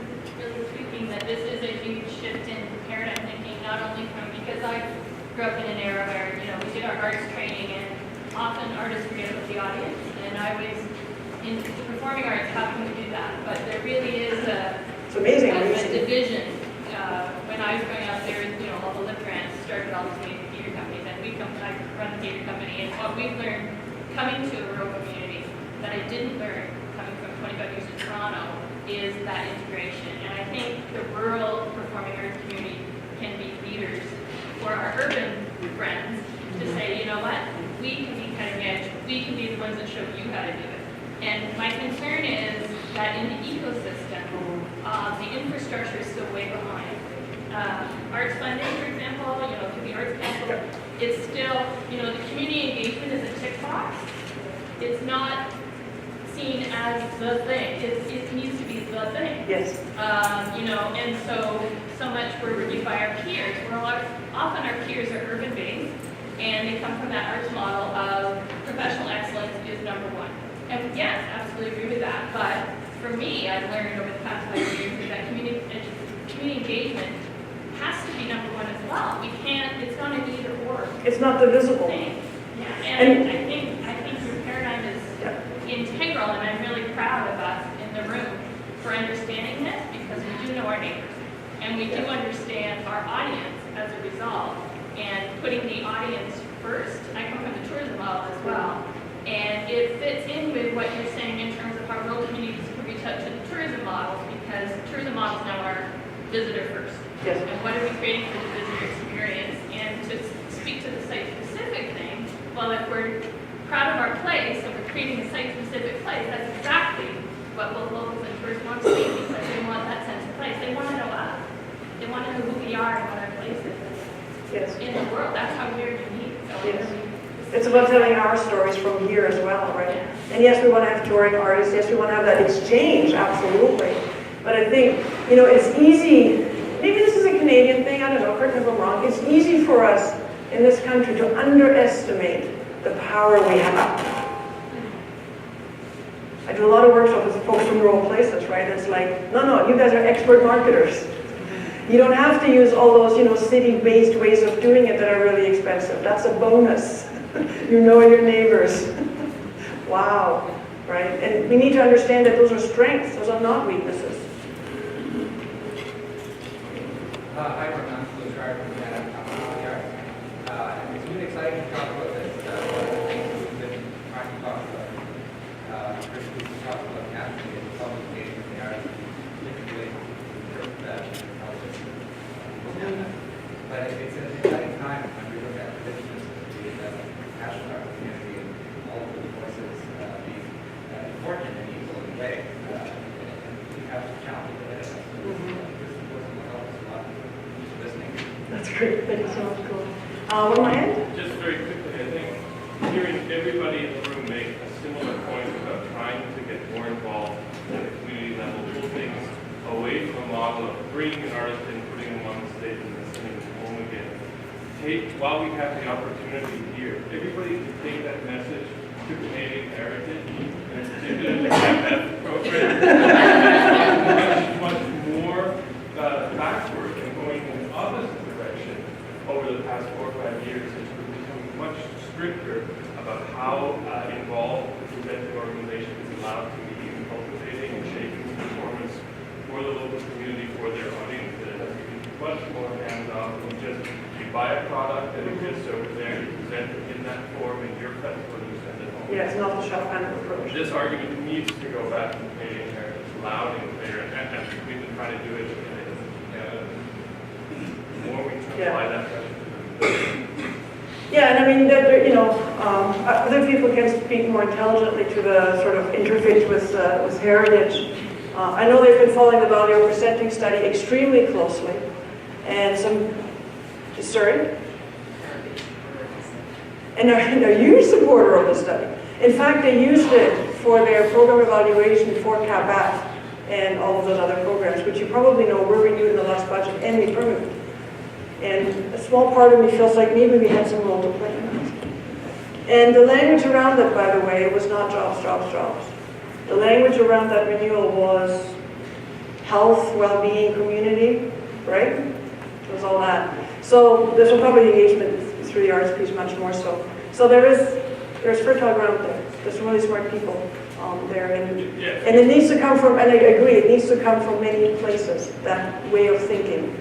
really speaking that this is a huge shift in paradigm thinking, not only from, because I grew up in an era where, we did our arts training and often artists forget about the audience. And I was in performing arts, how can we do that? But there really is it's amazing. a division. When I was growing up, there was, all the lip grants started all the theater companies, and I run the theater company, and what we've learned coming to a rural community that I didn't learn coming from 25 years in Toronto is that integration. And I think the rural performing arts community can be leaders for our urban friends to say, you know what, we can be cutting edge, we can be the ones that show you how to do it. And my concern is that in the ecosystem, the infrastructure is still way behind. Arts funding, for example, through the Arts Council, it's still, the community engagement is a tick box. It's not seen as the thing. It needs to be the thing. Yes. And so much we're reviewed by our peers. Often our peers are urban-based, and they come from that arts model of professional excellence is number one. And yes, absolutely agree with that. But for me, I've learned over the past 5 years that community engagement has to be number one as well. We can't, it's not an either or. It's not divisible. Thing. Yeah. And I think your paradigm is integral, and I'm really proud of us in the room for understanding this because we do know our neighbors. And we do understand our audience as a result. And putting the audience first, I come from the tourism model as well. And it fits in with what you're saying in terms of how rural communities can reach out to the tourism models, because tourism models now are visitor first. Yes. And what are we creating for the visitor experience? And to speak to the site-specific thing, well, if we're proud of our place and we're creating a site-specific place, that's exactly what locals and tourists want to see, because they want that sense of place. They want to know us. They want to know who we are and what our place is in the world. That's how we're unique. So yes. It's about telling our stories from here as well, right? Yeah. And yes, we want to have touring artists. Yes, we want to have that exchange, absolutely. But I think, it's easy. Maybe this is a Canadian thing. I don't know. Correct me if I'm wrong. It's easy for us in this country to underestimate the power we have. I do a lot of workshops with folks from rural places, right? It's like, no, you guys are expert marketers. You don't have to use all those, city-based ways of doing it that are really expensive. That's a bonus. You know your neighbors. Wow, right? And we need to understand that those are strengths. Those are not weaknesses. Hi, I'm Louis Schreiber from Canada. It's really exciting to talk about this. We've been trying to talk about, first we talked about capturing the public engagement in the arts, different ways to interpret that and how to but it's an exciting time when we look at the business of the national art community and all of the voices being important in an equal way. We have to challenge it. That's great. Thank you so much, Cole. One more hand? Just very quickly, I think hearing everybody in the room make a similar point about trying to get more involved at the community level, pull things away from a model of bringing an artist in, putting them on the stage and then sending them home again. While we have the opportunity here, everybody can take that message to Canadian Heritage, and in particular the CFF program, much more backward and going in the opposite direction over the past 4 or 5 years. It's becoming much stricter about how involved the presenting organization is allowed to be in cultivating and shaping the performance for the local community, for their audience. That it has to be much more hands-off than just you buy a product that exists over there, you present it in that form, and your festival, you send it home. Yeah, it's not the shelf kind of approach. This argument needs to go back to Canadian Heritage loud and clear, and we've been trying to do it in more we can Yeah. apply that pressure. Yeah, and I mean, other people can speak more intelligently to the sort of interface with heritage. I know they've been following the value over presenting study extremely closely, and sorry? And they're a huge supporter of the study. In fact, they used it for their program evaluation for CAPAF and all of those other programs, which you probably know were renewed in the last budget and repermanent. And a small part of me feels like maybe we had some role to play in that. And the language around that, by the way, was not jobs, jobs, jobs. The language around that renewal was health, well-being, community, right? It was all that. So this will probably engagement through the arts piece much more so. So there's fertile ground there. There's some really smart people there. And it needs to come from, and I agree, it needs to come from many places, that way of thinking.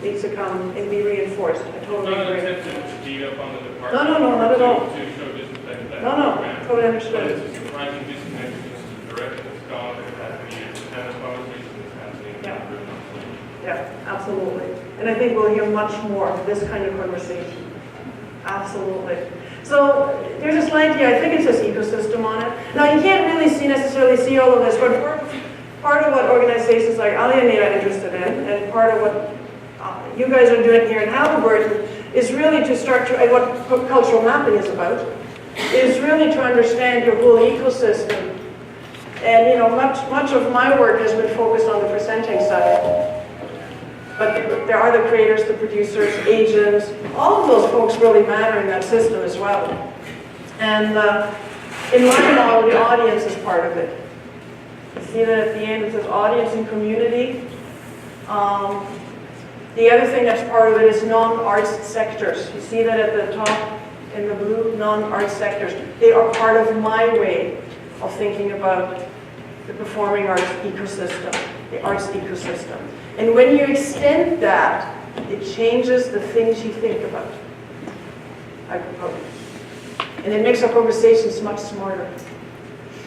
Needs to come and be reinforced. I totally Not agree. attempted to beat up on the department. No, not at all. To show disrespect to that No, program. totally But understood. it's a surprising disconnect because the direction has gone for the past few years, and the conversation is happening. Yeah, absolutely. And I think we'll hear much more of this kind of conversation. Absolutely. So there's a slide here. I think it says ecosystem on it. Now you can't really necessarily see all of this, but part of what organizations like Alienate are interested in, and part of what you guys are doing here in Halliburton, is really to start to, and what cultural mapping is about, is really to understand your whole ecosystem. And much of my work has been focused on the presenting side. But there are the creators, the producers, agents, all of those folks really matter in that system as well. And in my model, the audience is part of it. You see that at the end it says audience and community. The other thing that's part of it is non-arts sectors. You see that at the top in the blue, non-arts sectors. They are part of my way of thinking about the performing arts ecosystem, the arts ecosystem. And when you extend that, it changes the things you think about, I propose. And it makes our conversations much smarter.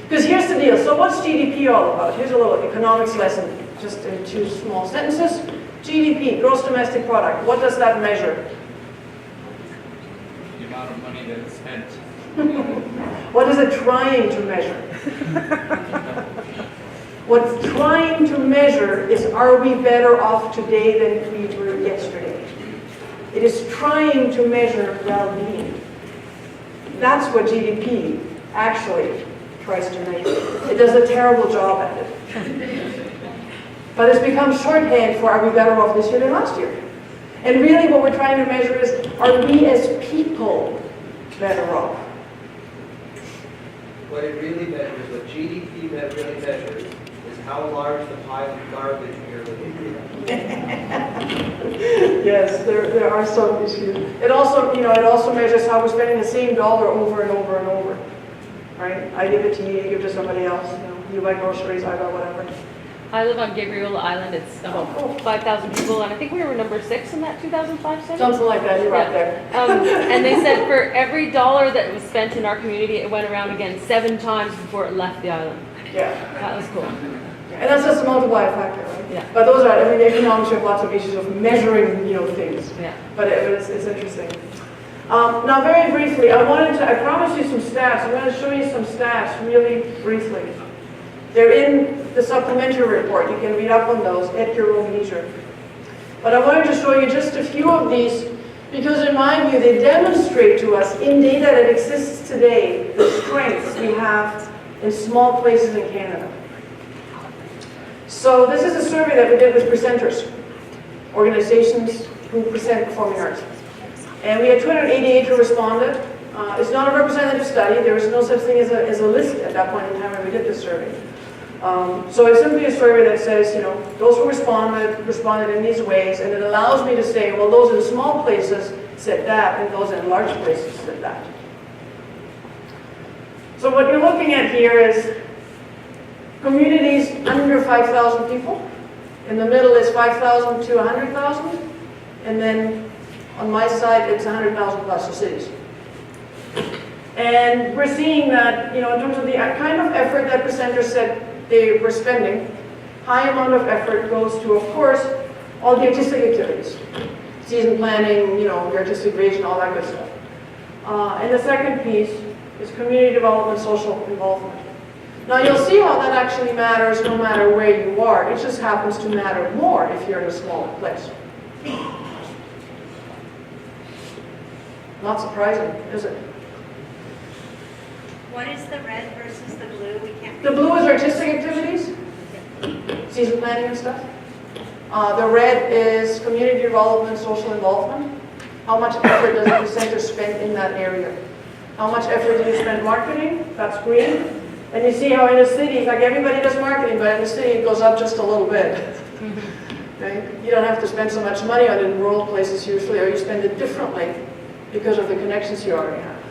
Because here's the deal. So what's GDP all about? Here's a little economics lesson, just in 2 small sentences. GDP, gross domestic product. What does that measure? The amount of money that's spent. What is it trying to measure? What's trying to measure is, are we better off today than we were yesterday? It is trying to measure well-being. That's what GDP actually tries to measure. It does a terrible job at it. But it's become shorthand for, are we better off this year than last year? And really what we're trying to measure is, are we as people better off? What it really measures, what GDP really measures, is how large the pile of garbage we are living in. Yes, there are some issues. It also, it also measures how we're spending the same dollar over and over and over. Right? I give it to you, you give it to somebody else. You buy groceries, I buy whatever. I live on Gabriel Island. It's about 5,000 people, and I think we were number 6 in that 2005 census. Something like that, you're right there. And they said for every dollar that was spent in our community, it went around again 7 times before it left the island. Yeah. That was cool. And that's just a multiplier factor, right? Yeah. But those are, economics have lots of issues of measuring, things. Yeah. But it's interesting. Now, very briefly, I promised you some stats. I'm going to show you some stats really briefly. They're in the supplementary report. You can read up on those at your own leisure. But I wanted to show you just a few of these because in my view, they demonstrate to us in data that exists today the strengths we have in small places in Canada. So this is a survey that we did with presenters, organizations who present performing arts. And we had 288 who responded. It's not a representative study. There was no such thing as a list at that point in time when we did this survey. So it's simply a survey that says, those who responded in these ways, and it allows me to say, well, those in small places said that, and those in large places said that. So what you're looking at here is communities under 5,000 people. In the middle is 5,000 to 100,000. And then on my side, it's 100,000 plus, so cities. And we're seeing that, in terms of the kind of effort that presenters said they were spending, high amount of effort goes to, of course, all the artistic activities, season planning, the artistic vision, all that good stuff. And the second piece is community development, social involvement. Now you'll see how that actually matters no matter where you are. It just happens to matter more if you're in a smaller place. Not surprising, is it? What is the red versus the blue? We can't. The blue is artistic activities, season planning and stuff. The red is community development, social involvement. How much effort does the center spend in that area? How much effort do you spend marketing? That's green. And you see how in the cities, like everybody does marketing, but in the city it goes up just a little bit. Right? You don't have to spend so much money on it in rural places usually, or you spend it differently because of the connections you already have.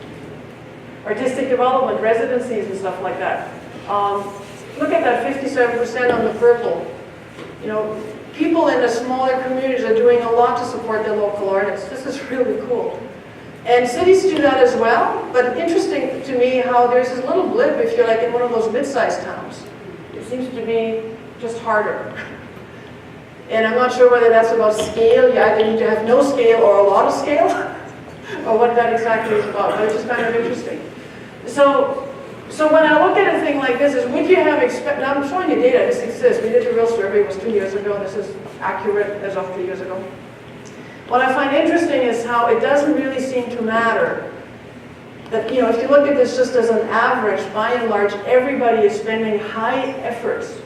Artistic development, residencies and stuff like that. Look at that 57% on the purple. People in the smaller communities are doing a lot to support their local artists. This is really cool. And cities do that as well, but interesting to me how there's this little blip if you're like in one of those mid-sized towns. It seems to be just harder. And I'm not sure whether that's about scale. You either need to have no scale or a lot of scale, or what that exactly is about, but it's just kind of interesting. So when I look at a thing like this, is would you have expected, now I'm showing you data, this exists. We did the real survey, it was 2 years ago, and this is accurate as of 2 years ago. What I find interesting is how it doesn't really seem to matter that, if you look at this just as an average, by and large, everybody is spending high efforts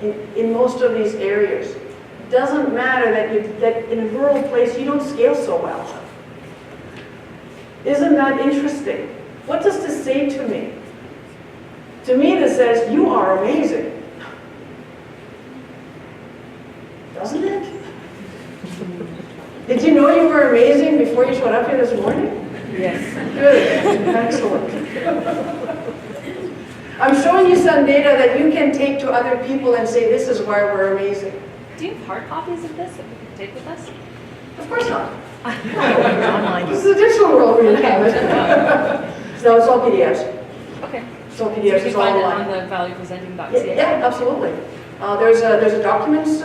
in most of these areas. It doesn't matter that in a rural place you don't scale so well. Isn't that interesting? What does this say to me? To me, this says, you are amazing. Doesn't it? Did you know you were amazing before you showed up here this morning? Yes. Good. Excellent. I'm showing you some data that you can take to other people and say, this is why we're amazing. Do you have hard copies of this that we can take with us? Of course not. This is a digital world we have it. No, it's all PDFs. Okay. It's all So PDFs. you It's can all find it online. on the valuepresenting.ca? Yeah, absolutely. There's a documents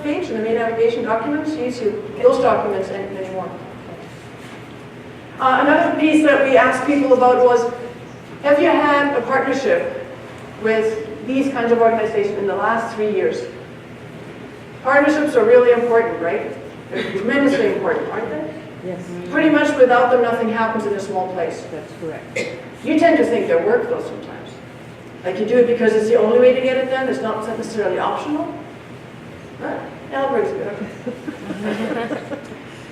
page in the main navigation documents. You see those documents and many more. Another piece that we asked people about was, have you had a partnership with these kinds of organizations in the last 3 years? Partnerships are really important, right? They're tremendously important, aren't they? Yes. Pretty much without them, nothing happens in a small place. That's correct. You tend to think they're work, though, sometimes. Like you do it because it's the only way to get it done. It's not necessarily optional. That brings it up.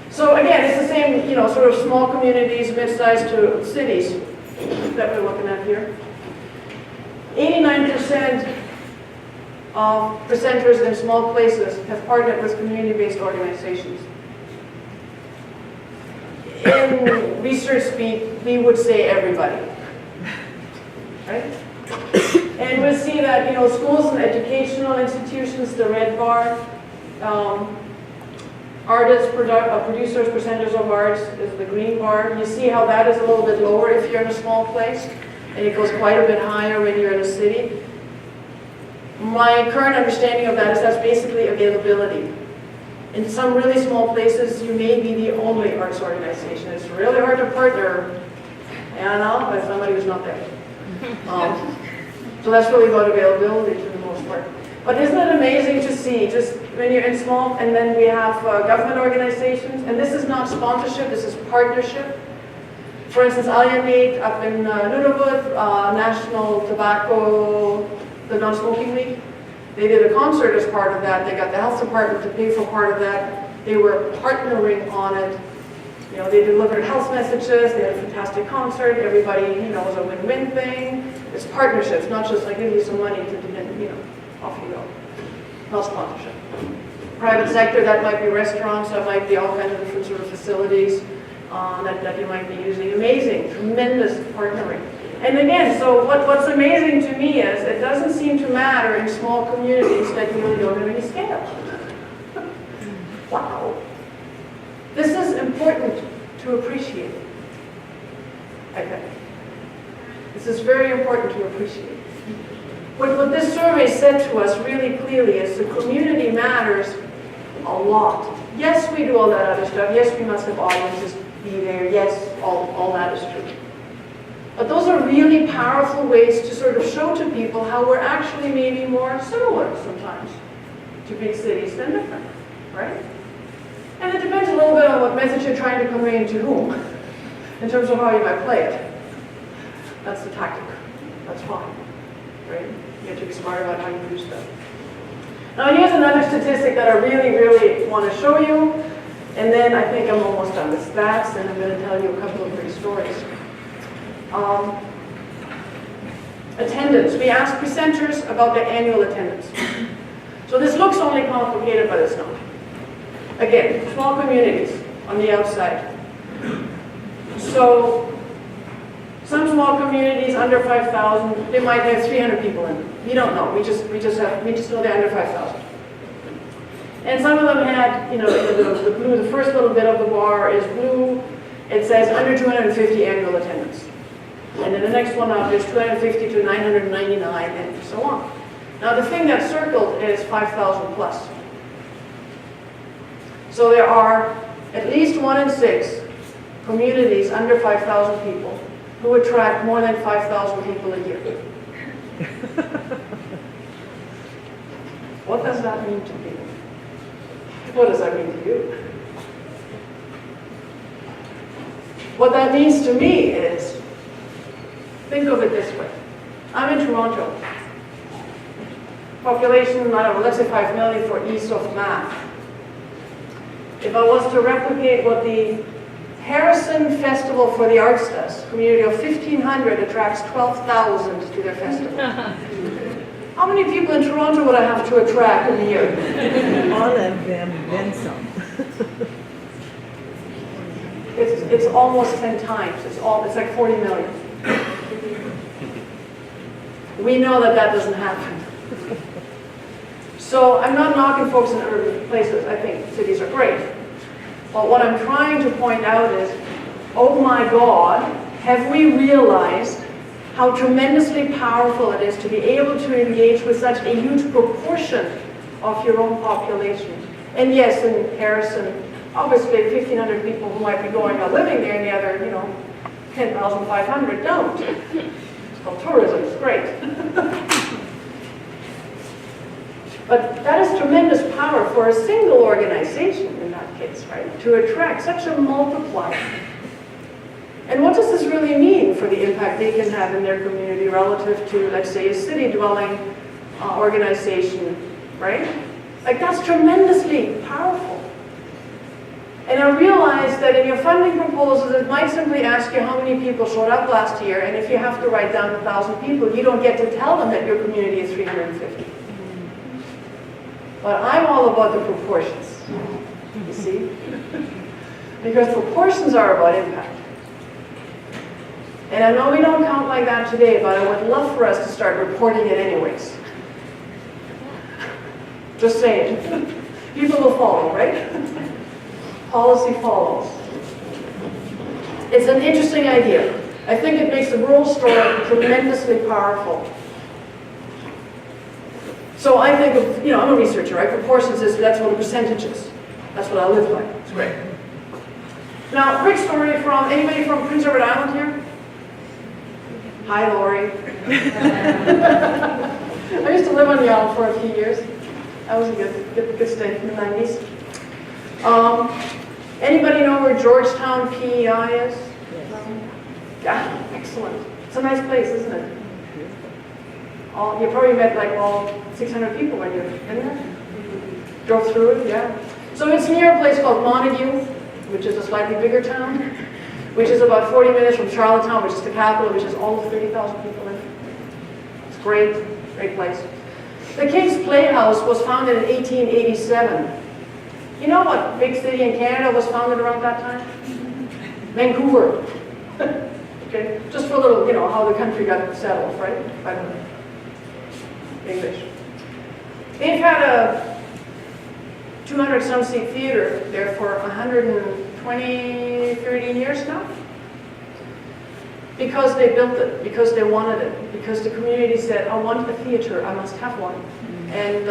So again, it's the same, sort of small communities, mid-sized to cities that we're looking at here. 89% of presenters in small places have partnered with community-based organizations. In research speak, we would say everybody, right? And we'll see that, schools and educational institutions, the red bar, artists, producers, presenters of arts is the green bar. You see how that is a little bit lower if you're in a small place, and it goes quite a bit higher when you're in a city. My current understanding of that is that's basically availability. In some really small places, you may be the only arts organization. It's really hard to partner, with somebody who's not there. So that's really about availability for the most part. But isn't it amazing to see, just when you're in small, and then we have government organizations, and this is not sponsorship, this is partnership. For instance, Alienate up in Nunavut, National Tobacco, the Non-Smoking League, they did a concert as part of that. They got the health department to pay for part of that. They were partnering on it. They delivered health messages. They had a fantastic concert. Everybody, it was a win-win thing. It's partnerships, not just like give you some money to, off you go. Not sponsorship. Private sector, that might be restaurants, that might be all kinds of different sort of facilities that you might be using. Amazing, tremendous partnering. And again, so what's amazing to me is it doesn't seem to matter in small communities that you really don't have any scale. Wow. This is important to appreciate, I think. This is very important to appreciate. What this survey said to us really clearly is the community matters A lot. Yes, we do all that other stuff. Yes, we must have audiences be there. Yes, all that is true. But those are really powerful ways to sort of show to people how we're actually maybe more similar sometimes to big cities than different, right? And it depends a little bit on what message you're trying to convey to whom, in terms of how you might play it. That's the tactic. That's fine, right? You have to be smart about how you do stuff. Now here's another statistic that I really, really want to show you, and then I think I'm almost done with stats, and I'm going to tell you a couple of great stories. Attendance. We asked presenters about their annual attendance. So this looks only complicated, but it's not. Again, small communities on the outside. So some small communities under 5,000, they might have 300 people in them. We don't know. We just know they're under 5,000. And some of them had, you know, the blue, the first little bit of the bar is blue. It says under 250 annual attendance. And then the next one up is 250 to 999 and so on. Now the thing that's circled is 5,000 plus. So there are at least 1 in 6 communities under 5,000 people who attract more than 5,000 people a year. What does that mean to me? What does that mean to you? What that means to me is, think of it this way. I'm in Toronto. Population, I don't know, let's say 5 million for ease of math. If I was to replicate what the Harrison Festival for the Arts does, a community of 1,500 attracts 12,000 to their festival. How many people in Toronto would I have to attract in a year? All of them, then some. It's almost 10 times. It's like 40 million. We know that that doesn't happen. So I'm not knocking folks in urban places. I think cities are great. But what I'm trying to point out is, oh my God, have we realized how tremendously powerful it is to be able to engage with such a huge proportion of your own population? And yes, in Harrison, obviously 1,500 people who might be going or living there, and the other, 10,500 don't. It's called tourism, it's great. But that is tremendous power for a single organization in that case, right? To attract such a multiplier. And what does this really mean for the impact they can have in their community relative to, let's say, a city-dwelling organization, right? Like, that's tremendously powerful. And I realize that in your funding proposals, it might simply ask you how many people showed up last year, and if you have to write down 1,000 people, you don't get to tell them that your community is 350. But I'm all about the proportions, you see? Because proportions are about impact. And I know we don't count like that today, but I would love for us to start reporting it anyways. Just saying. People will follow, right? Policy follows. It's an interesting idea. I think it makes the rural story tremendously powerful. So I think of, I'm a researcher, right? Proportions is, that's what a percentage is. That's what I live by. It's great. Now, quick story from, anybody from Prince Edward Island here? Hi, Lori. I used to live on the island for a few years. That was a good stay in the 90s. Anybody know where Georgetown, PEI is? Yeah, excellent. It's a nice place, isn't it? You probably met like all 600 people when you're in there. Drove through it, yeah. So it's near a place called Montague, which is a slightly bigger town, which is about 40 minutes from Charlottetown, which is the capital, which is almost 30,000 people in it. It's great, great place. The King's Playhouse was founded in 1887. You know what big city in Canada was founded around that time? Vancouver. Okay, just for a little, how the country got settled, right? By the English. They've had a 200-some seat theater there for 120, 30 years now. Because they built it, because they wanted it, because the community said, I want a theater, I must have one. And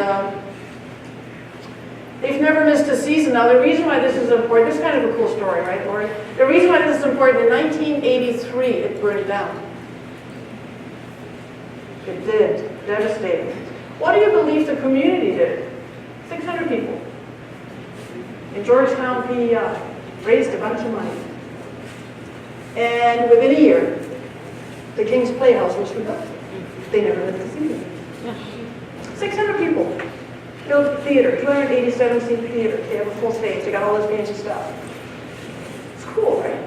They've never missed a season. Now, the reason why this is important, this is kind of a cool story, right, Lori? The reason why this is important, in 1983, it burned down. It did. Devastating. What do you believe the community did? 600 people. In Georgetown, PEI, raised a bunch of money. And within a year, the King's Playhouse was rebuilt. They never missed a season. 600 people. Built theater, 287-seat theater. They have a full stage. They got all this fancy stuff. It's cool, right?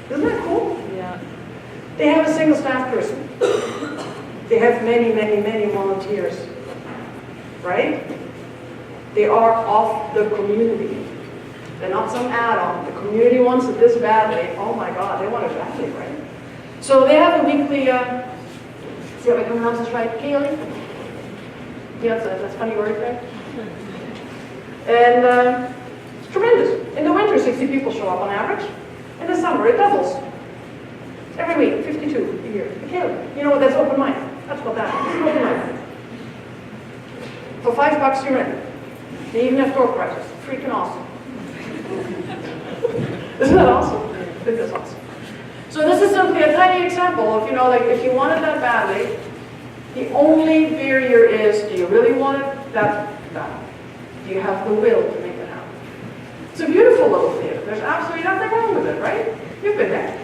Isn't that cool? Yeah. They have a single staff person. They have many, many, many volunteers. Right? They are of the community. They're not some add-on. The community wants it this badly. Oh my God, they want it badly, right? So they have a weekly, see how I can pronounce this right? Kaylee? Yeah, that's a funny word, right? And it's tremendous. In the winter, 60 people show up on average. In the summer, it doubles. Every week, 52 a year. Kaylee. You know what? That's open mic. That's what that is. Open mic. For $5 you're in. They even have door prizes. Freaking awesome. Isn't that awesome? I think that's awesome. So this is simply a tiny example of, you know, like if you want it that badly, the only barrier is, do you really want it that bad? Do you have the will to make it happen? It's a beautiful little theater. There's absolutely nothing wrong with it, right? You've been there.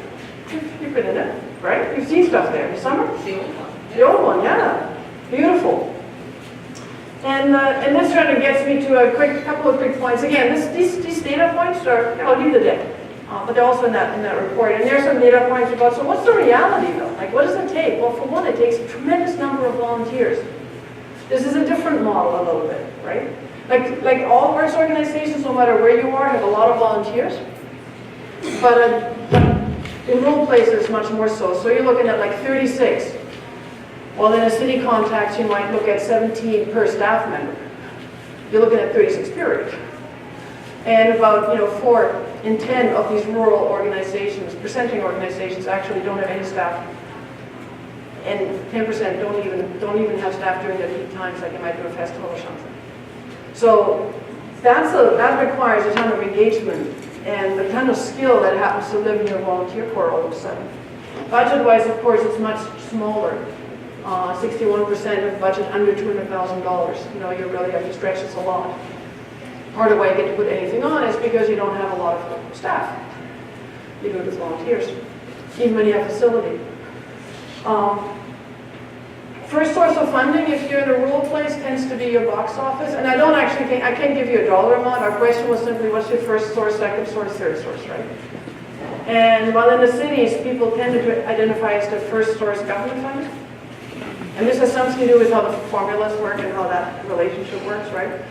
You've been in it, right? You've seen stuff there. In the summer? The old one. The old one, yeah. Beautiful. And this sort of gets me to a couple of quick points. Again, these data points are, I'll leave the deck, but they're also in that report. And there's some data points about, so what's the reality though? Like, what does it take? Well, for one, it takes a tremendous number of volunteers. This is a different model a little bit, right? Like all arts organizations, no matter where you are, have a lot of volunteers. But in rural places, much more so. So you're looking at like 36. Well, in a city context, you might look at 17 per staff member. You're looking at 36 period. And about 4 in 10 of these rural organizations, presenting organizations, actually don't have any staff. And 10% don't even have staff during their peak times, like you might do a festival or something. So that requires a ton of engagement and a ton of skill that happens to live in your volunteer corps all of a sudden. Budget-wise, of course, it's much smaller. 61% of budget under $200,000. You know, you really have to stretch this a lot. Part of why you get to put anything on is because you don't have a lot of staff. You do it with volunteers, even when you have facility. First source of funding, if you're in a rural place, tends to be your box office. And I can't give you a dollar amount. Our question was simply, what's your first source, second source, third source, right? And while in the cities, people tend to identify as the first source government funding. And this has something to do with how the formulas work and how that relationship works, right?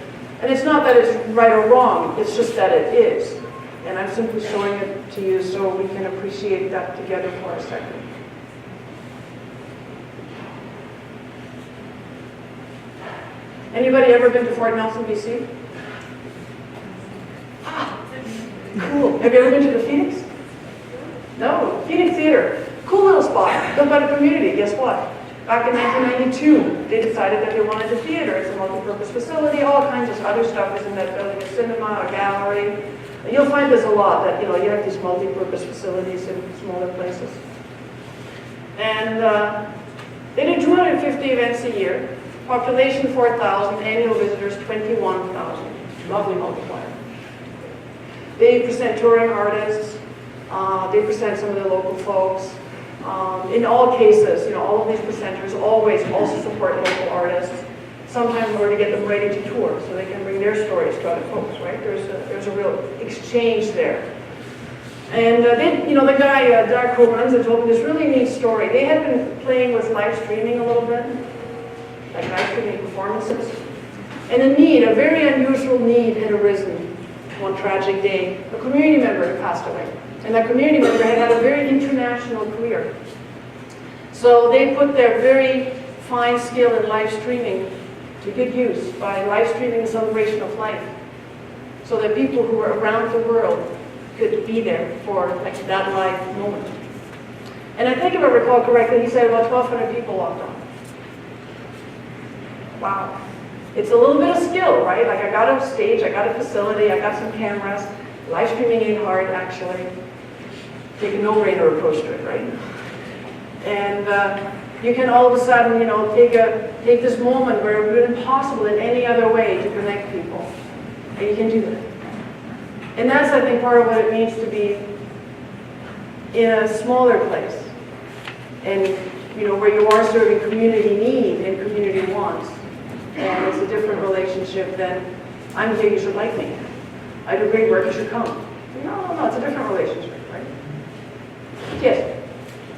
And it's not that it's right or wrong, it's just that it is. And I'm simply showing it to you so we can appreciate that together for a second. Anybody ever been to Fort Nelson, BC? Cool. Have you ever been to the Phoenix? No. Phoenix Theater. Cool little spot. Built by the community. Guess what? Back in 1992, they decided that they wanted a theater. It's a multi-purpose facility. All kinds of other stuff is in that building. A cinema, a gallery. You'll find this a lot, that you have these multi-purpose facilities in smaller places. And they do 250 events a year. Population 4,000, annual visitors 21,000. Lovely multiplier. They present touring artists. They present some of the local folks. In all cases, all of these presenters always also support local artists. Sometimes in order to get them ready to tour, so they can bring their stories to other folks, right? There's a real exchange there. And the guy, Dark who runs it, told me this really neat story. They had been playing with live streaming a little bit, like live streaming performances. And a very unusual need had arisen one tragic day. A community member had passed away. And that community member had a very international career. So they put their very fine skill in live streaming to good use by live streaming the celebration of life. So that people who were around the world could be there for that live moment. And I think if I recall correctly, he said about 1,200 people walked on. Wow. It's a little bit of skill, right? Like I got a stage, I got a facility, I got some cameras. Live streaming ain't hard, actually. Take a no-brainer approach to it, right? And you can all of a sudden, you know, take this moment where it would have been impossible in any other way to connect people. And you can do that. And that's, I think, part of what it means to be in a smaller place. And, you know, where you are serving community need and community wants. And it's a different relationship than, I'm here, you should like me. I do great work, you should come. No, it's a different relationship, right? Yes?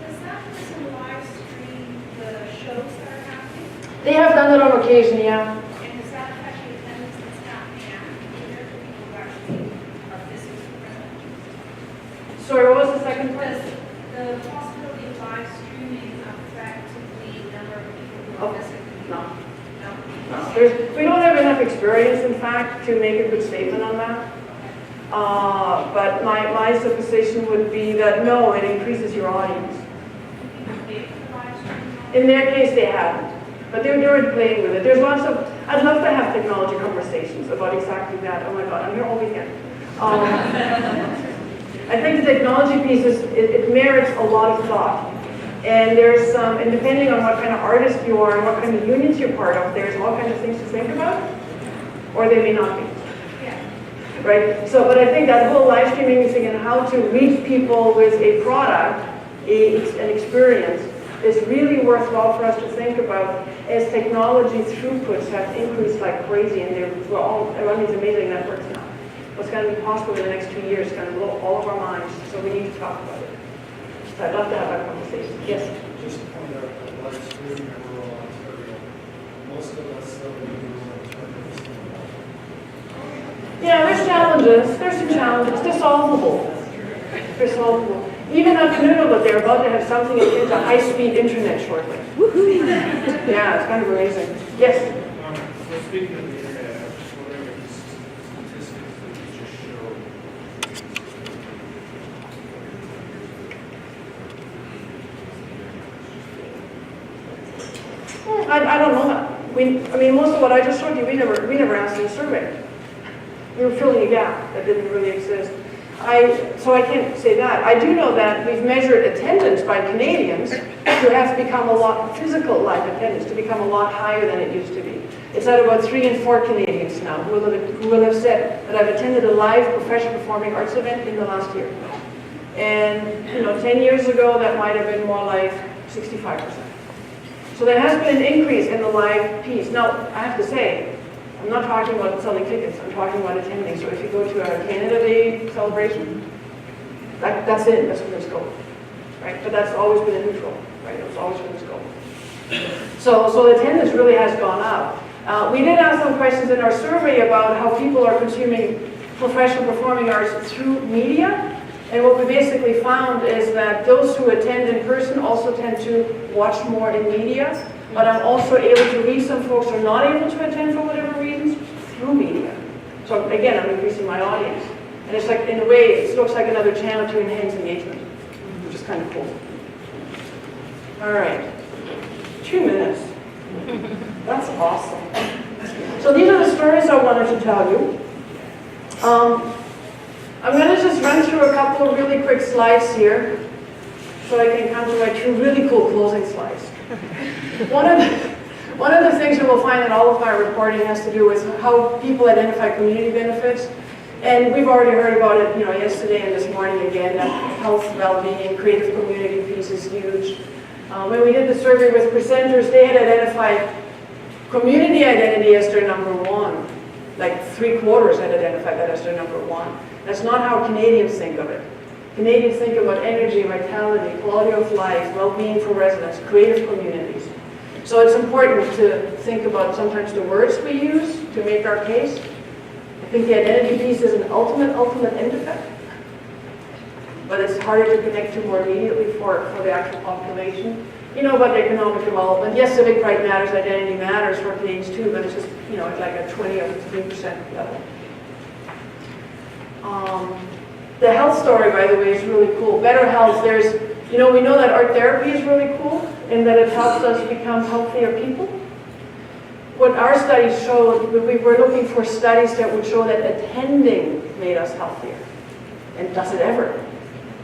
Does that person live stream the shows that are happening? They have done it on occasion, yeah. And does that affect the attendance that's happening after the people who actually are physically present? Sorry, what was the second part? Does the possibility of live streaming affect the number of people who are physically? No. No? We don't have enough experience, in fact, to make a good statement on that. But my supposition would be that no, it increases your audience. In their case, they haven't. But they're playing with it. There's lots of, I'd love to have technology conversations about exactly that. Oh my God, I'm here all weekend. I think the technology piece it merits a lot of thought. And there's some, and depending on what kind of artist you are and what kind of unions you're part of, there's all kinds of things to think about, or they may not be. Yeah. Right? So, but I think that whole live streaming thing and how to reach people with a product, an experience, is really worthwhile for us to think about as technology throughputs have increased like crazy, and we're all around these amazing networks now. What's going to be possible in the next 2 years is going to blow all of our minds, so we need to talk about it. So I'd love to have that conversation. Yes? Just to point out that live streaming in rural Ontario, most of us still live in rural Ontario. Yeah, there's challenges. There's some challenges. They're solvable. They're solvable. Even up in Nunavut, they're about to have something akin to high-speed internet shortly. Yeah, it's kind of amazing. Yes? So speaking of the internet, I'm just wondering if the statistics that you just showed. I don't know that. I mean, most of what I just showed you, we never asked in a survey. We were filling a gap that didn't really exist. So I can't say that. I do know that we've measured attendance by Canadians who has become a lot, physical live attendance, to become a lot higher than it used to be. It's at about 3 in 4 Canadians now who will have said that I've attended a live professional performing arts event in the last year. And, 10 years ago, that might have been more like 65%. So there has been an increase in the live piece. Now, I have to say, I'm not talking about selling tickets, I'm talking about attending. So if you go to a Canada Day celebration, that's it, that's where it's going, right? But that's always been a neutral, right? It's always been a scope. So the attendance really has gone up. We did ask some questions in our survey about how people are consuming professional performing arts through media. And what we basically found is that those who attend in person also tend to watch more in media. But I'm also able to reach some folks who are not able to attend for whatever reasons through media. So again, I'm increasing my audience. And it's like, in a way, it looks like another channel to enhance engagement, which is kind of cool. All right, 2 minutes. That's awesome. So these are the stories I wanted to tell you. I'm going to just run through a couple of really quick slides here so I can come to my 2 really cool closing slides. One of the things you will find in all of my reporting has to do with how people identify community benefits. And we've already heard about it, yesterday and this morning again, that health, well-being, creative community piece is huge. When we did the survey with presenters, they had identified community identity as their number 1. Like 3/4 had identified that as their number 1. That's not how Canadians think of it. Canadians think about energy, vitality, quality of life, well-being for residents, creative communities. So it's important to think about sometimes the words we use to make our case. I think the identity piece is an ultimate end effect, but it's harder to connect to more immediately for the actual population. You know about economic development. Yes, civic pride matters, identity matters for Canadians too, but it's just, it's like a 20 or 15% level. The health story, by the way, is really cool. Better health, we know that art therapy is really cool and that it helps us become healthier people. what our studies showed, we were looking for studies that would show that attending made us healthier. And does it ever?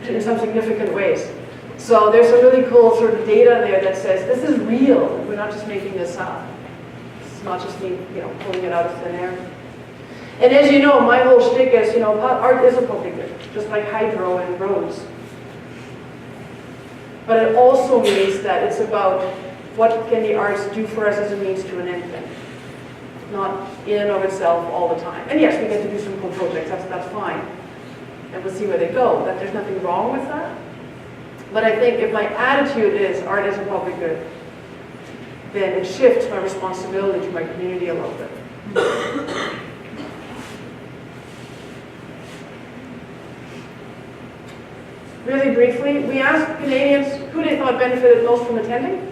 In some significant ways. So there's some really cool sort of data there that says this is real. We're not just making this up. It's not just me, pulling it out of thin air. And as you know, my whole shtick is, art is a public good, just like hydro and roads. But it also means that it's about what can the arts do for us as a means to an end thing. Not in and of itself all the time. And yes, we get to do some cool projects, that's fine. And we'll see where they go. That there's nothing wrong with that. But I think if my attitude is art is a public good, then it shifts my responsibility to my community a little bit. Really briefly, we asked Canadians who they thought benefited most from attending.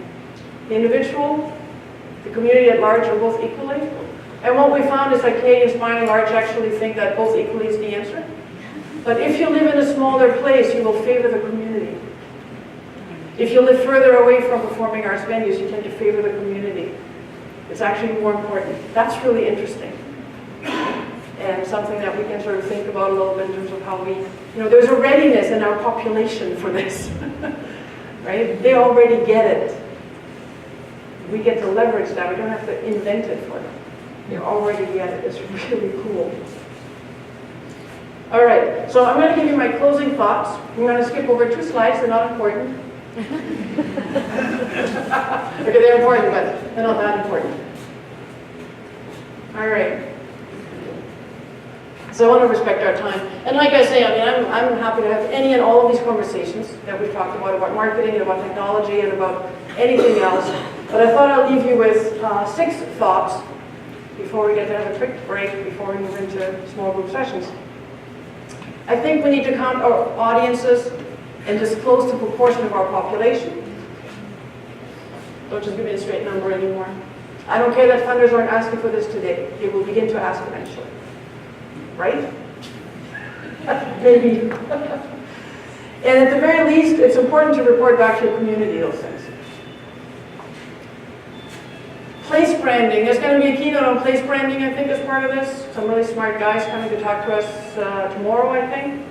The individual, the community at large, or both equally. And what we found is that Canadians by and large actually think that both equally is the answer. But if you live in a smaller place, you will favor the community. If you live further away from performing arts venues, you tend to favor the community. It's actually more important. That's really interesting. And something that we can sort of think about a little bit in terms of how we, there's a readiness in our population for this, right? They already get it. We get to leverage that. We don't have to invent it for them. They already get it. It's really cool. All right, so I'm going to give you my closing thoughts. I'm going to skip over 2 slides. They're not important. Okay, they're important, but they're not that important. All right. So I want to respect our time. And like I say, I'm happy to have any and all of these conversations that we've talked about marketing and about technology and about anything else. But I thought I'll leave you with 6 thoughts before we get to have a quick break, before we move into small group sessions. I think we need to count our audiences and disclose the proportion of our population. Don't just give me a straight number anymore. I don't care that funders aren't asking for this today. They will begin to ask eventually. Right? Maybe. And at the very least, it's important to report back to your community those things. Place branding. There's going to be a keynote on place branding, I think, as part of this. Some really smart guys coming to talk to us tomorrow, I think.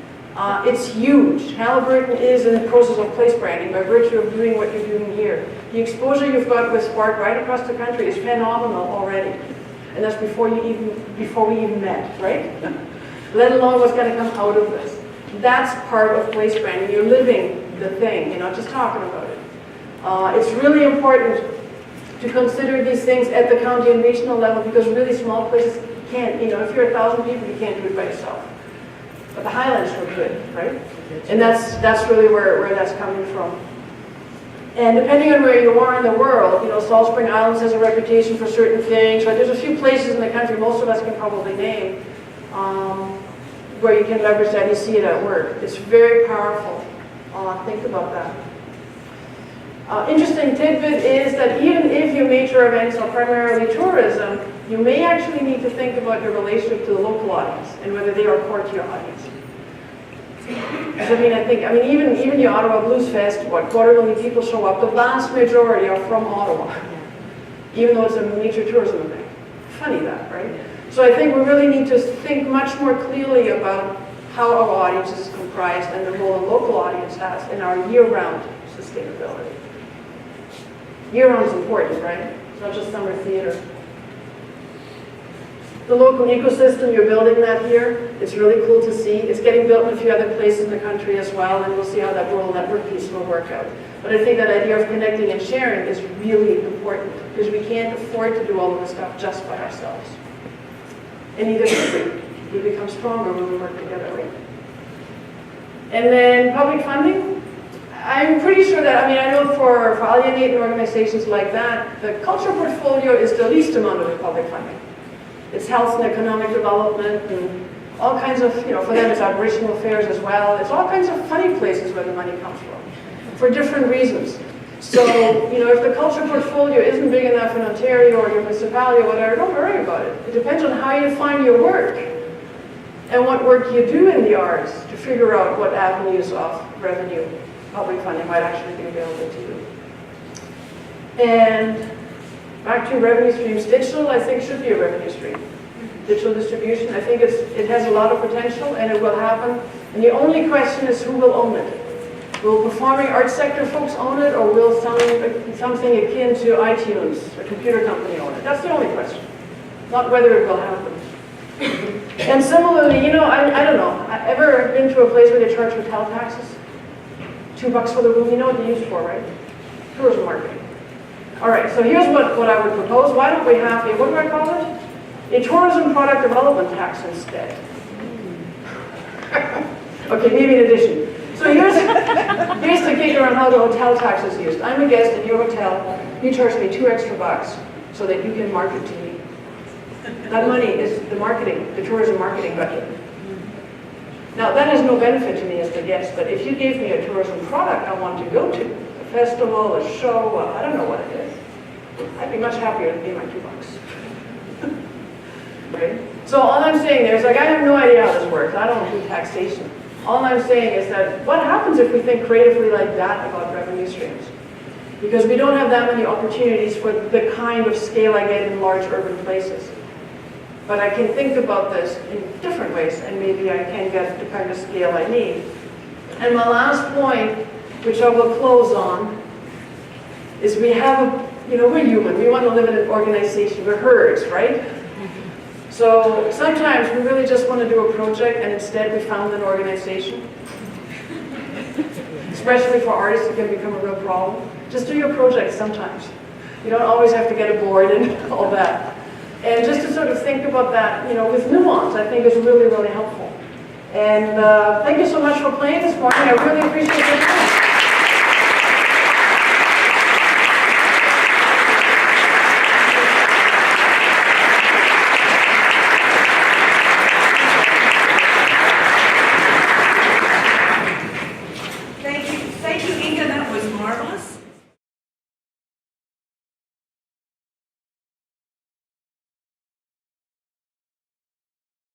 It's huge. Halliburton is in the process of place branding by virtue of doing what you're doing here. The exposure you've got with SPARC right across the country is phenomenal already. And that's before we even met, right? Let alone what's going to come out of this. That's part of place branding. You're living the thing, you're not just talking about it. It's really important to consider these things at the county and regional level because really small places can't, if you're 1,000 people, you can't do it by yourself. But the Highlands were good, right? And that's really where that's coming from. And depending on where you are in the world, Salt Spring Islands has a reputation for certain things. Right? There's a few places in the country, most of us can probably name, where you can leverage that. You see it at work. It's very powerful. Think about that. Interesting tidbit is that even if your major events are primarily tourism, you may actually need to think about your relationship to the local audience and whether they are core to your audience. Even the Ottawa Blues Fest, 250,000 people show up. The vast majority are from Ottawa, even though it's a major tourism event. Funny that, right? So I think we really need to think much more clearly about how our audience is comprised and the role a local audience has in our year-round sustainability. Year-round is important, right? It's not just summer theater. The local ecosystem, you're building that here. It's really cool to see. It's getting built in a few other places in the country as well, and we'll see how that rural network piece will work out. But I think that idea of connecting and sharing is really important because we can't afford to do all of this stuff just by ourselves. And neither can we. We become stronger when we work together, right? And then public funding. I'm pretty sure that, I know for Alienate and organizations like that, the culture portfolio is the least amount of the public funding. It's health and economic development and all kinds of, for them it's Aboriginal affairs as well. It's all kinds of funny places where the money comes from, for different reasons. So, if the culture portfolio isn't big enough in Ontario or your municipality or whatever, don't worry about it. It depends on how you find your work and what work you do in the arts to figure out what avenues of revenue, public funding might actually be available to you. And Back to revenue streams. Digital, I think, should be a revenue stream. Digital distribution, I think it has a lot of potential and it will happen. And the only question is who will own it. Will performing arts sector folks own it, or will something akin to iTunes, a computer company, own it? That's the only question, not whether it will happen. And similarly, you know, I don't know, ever been to a place where they charge hotel taxes? $2 for the room, you know what they use for, right? Tourism marketing. All right, so here's what I would propose. Why don't we have a, what do I call it? A tourism product development tax instead. Okay, maybe in addition. So here's the kicker on how the hotel tax is used. I'm a guest at your hotel. You charge me $2 extra so that you can market to me. That money is the marketing, the tourism marketing budget. Now that has no benefit to me as the guest, but if you gave me a tourism product I want to go to, a festival, a show, I don't know what it is, I'd be much happier to pay my $2. Right? So all I'm saying there is, like, I have no idea how this works. I don't do taxation. All I'm saying is that what happens if we think creatively like that about revenue streams? Because we don't have that many opportunities for the kind of scale I get in large urban places. But I can think about this in different ways, and maybe I can get the kind of scale I need. And my last point, which I will close on, is we have we're human. We want to live in an organization. We're herds, right? So sometimes we really just want to do a project, and instead we found an organization. Especially for artists, it can become a real problem. Just do your project sometimes. You don't always have to get a board and all that. And just to sort of think about that, with nuance, I think is really, really helpful. And thank you so much for playing this morning. I really appreciate your time.